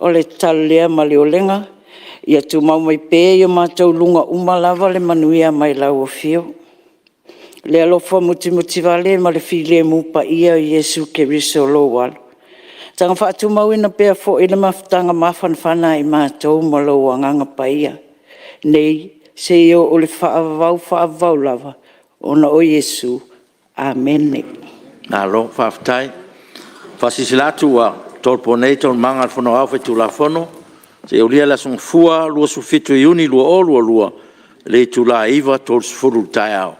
Ole talea ma le olenga, ia tu mau mai pē i o mātou lunga umalava le manuia mai lau o fio. Le alofa muti vale ma le file mupa ia o Yesu ke riso lo walo. Tanga whaatu mau ina pēr fo i le mafutanga mawhanwhana i mātou ma lo wanganga pa ia. Nei, se i o le whaavau lava, ona o Yesu. Amen. Alo, whaftai. Whasisilatu wa tolpo nei ton manga fono au fe tu la fono. Se ulia la son fua lua sufitu Iuni lua o lua le tu la iva tol sfuru tai au.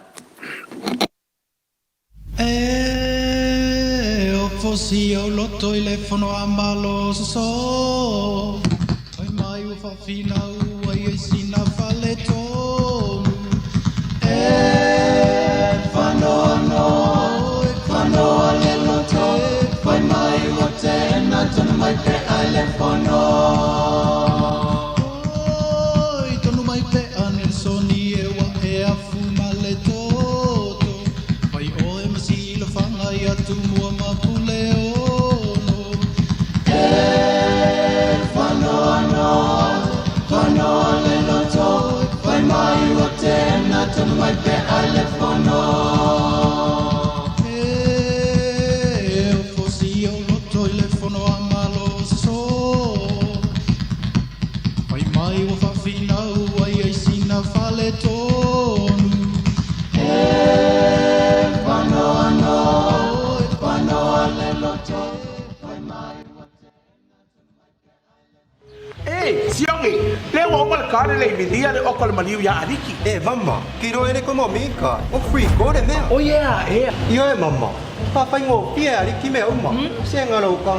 O fosi o loto i le fono amalo so. Oi mai u fa fina u ai sina fale tonu. Fano le loto. Oi mai u te na tonu mai pe ale fono. Oi tonu mai pe anel soni e wa e afu male toto. Oi o e masilo fanga ia tu mua mapule ono. Fano mai pe ale fono. O fosi o loto i le fono a malo so. Mai mai o whawhina ua i sina whale tonu. Whanoa no, whanoa le loto. Ei, siongi, le wa mal kare le midia le okol maniu ya ariki. Mamma, kiro ere ko mika. O free ko de me. Oh yeah. Io e mamma. Papa ngo pia ariki me uma. Senga lo kang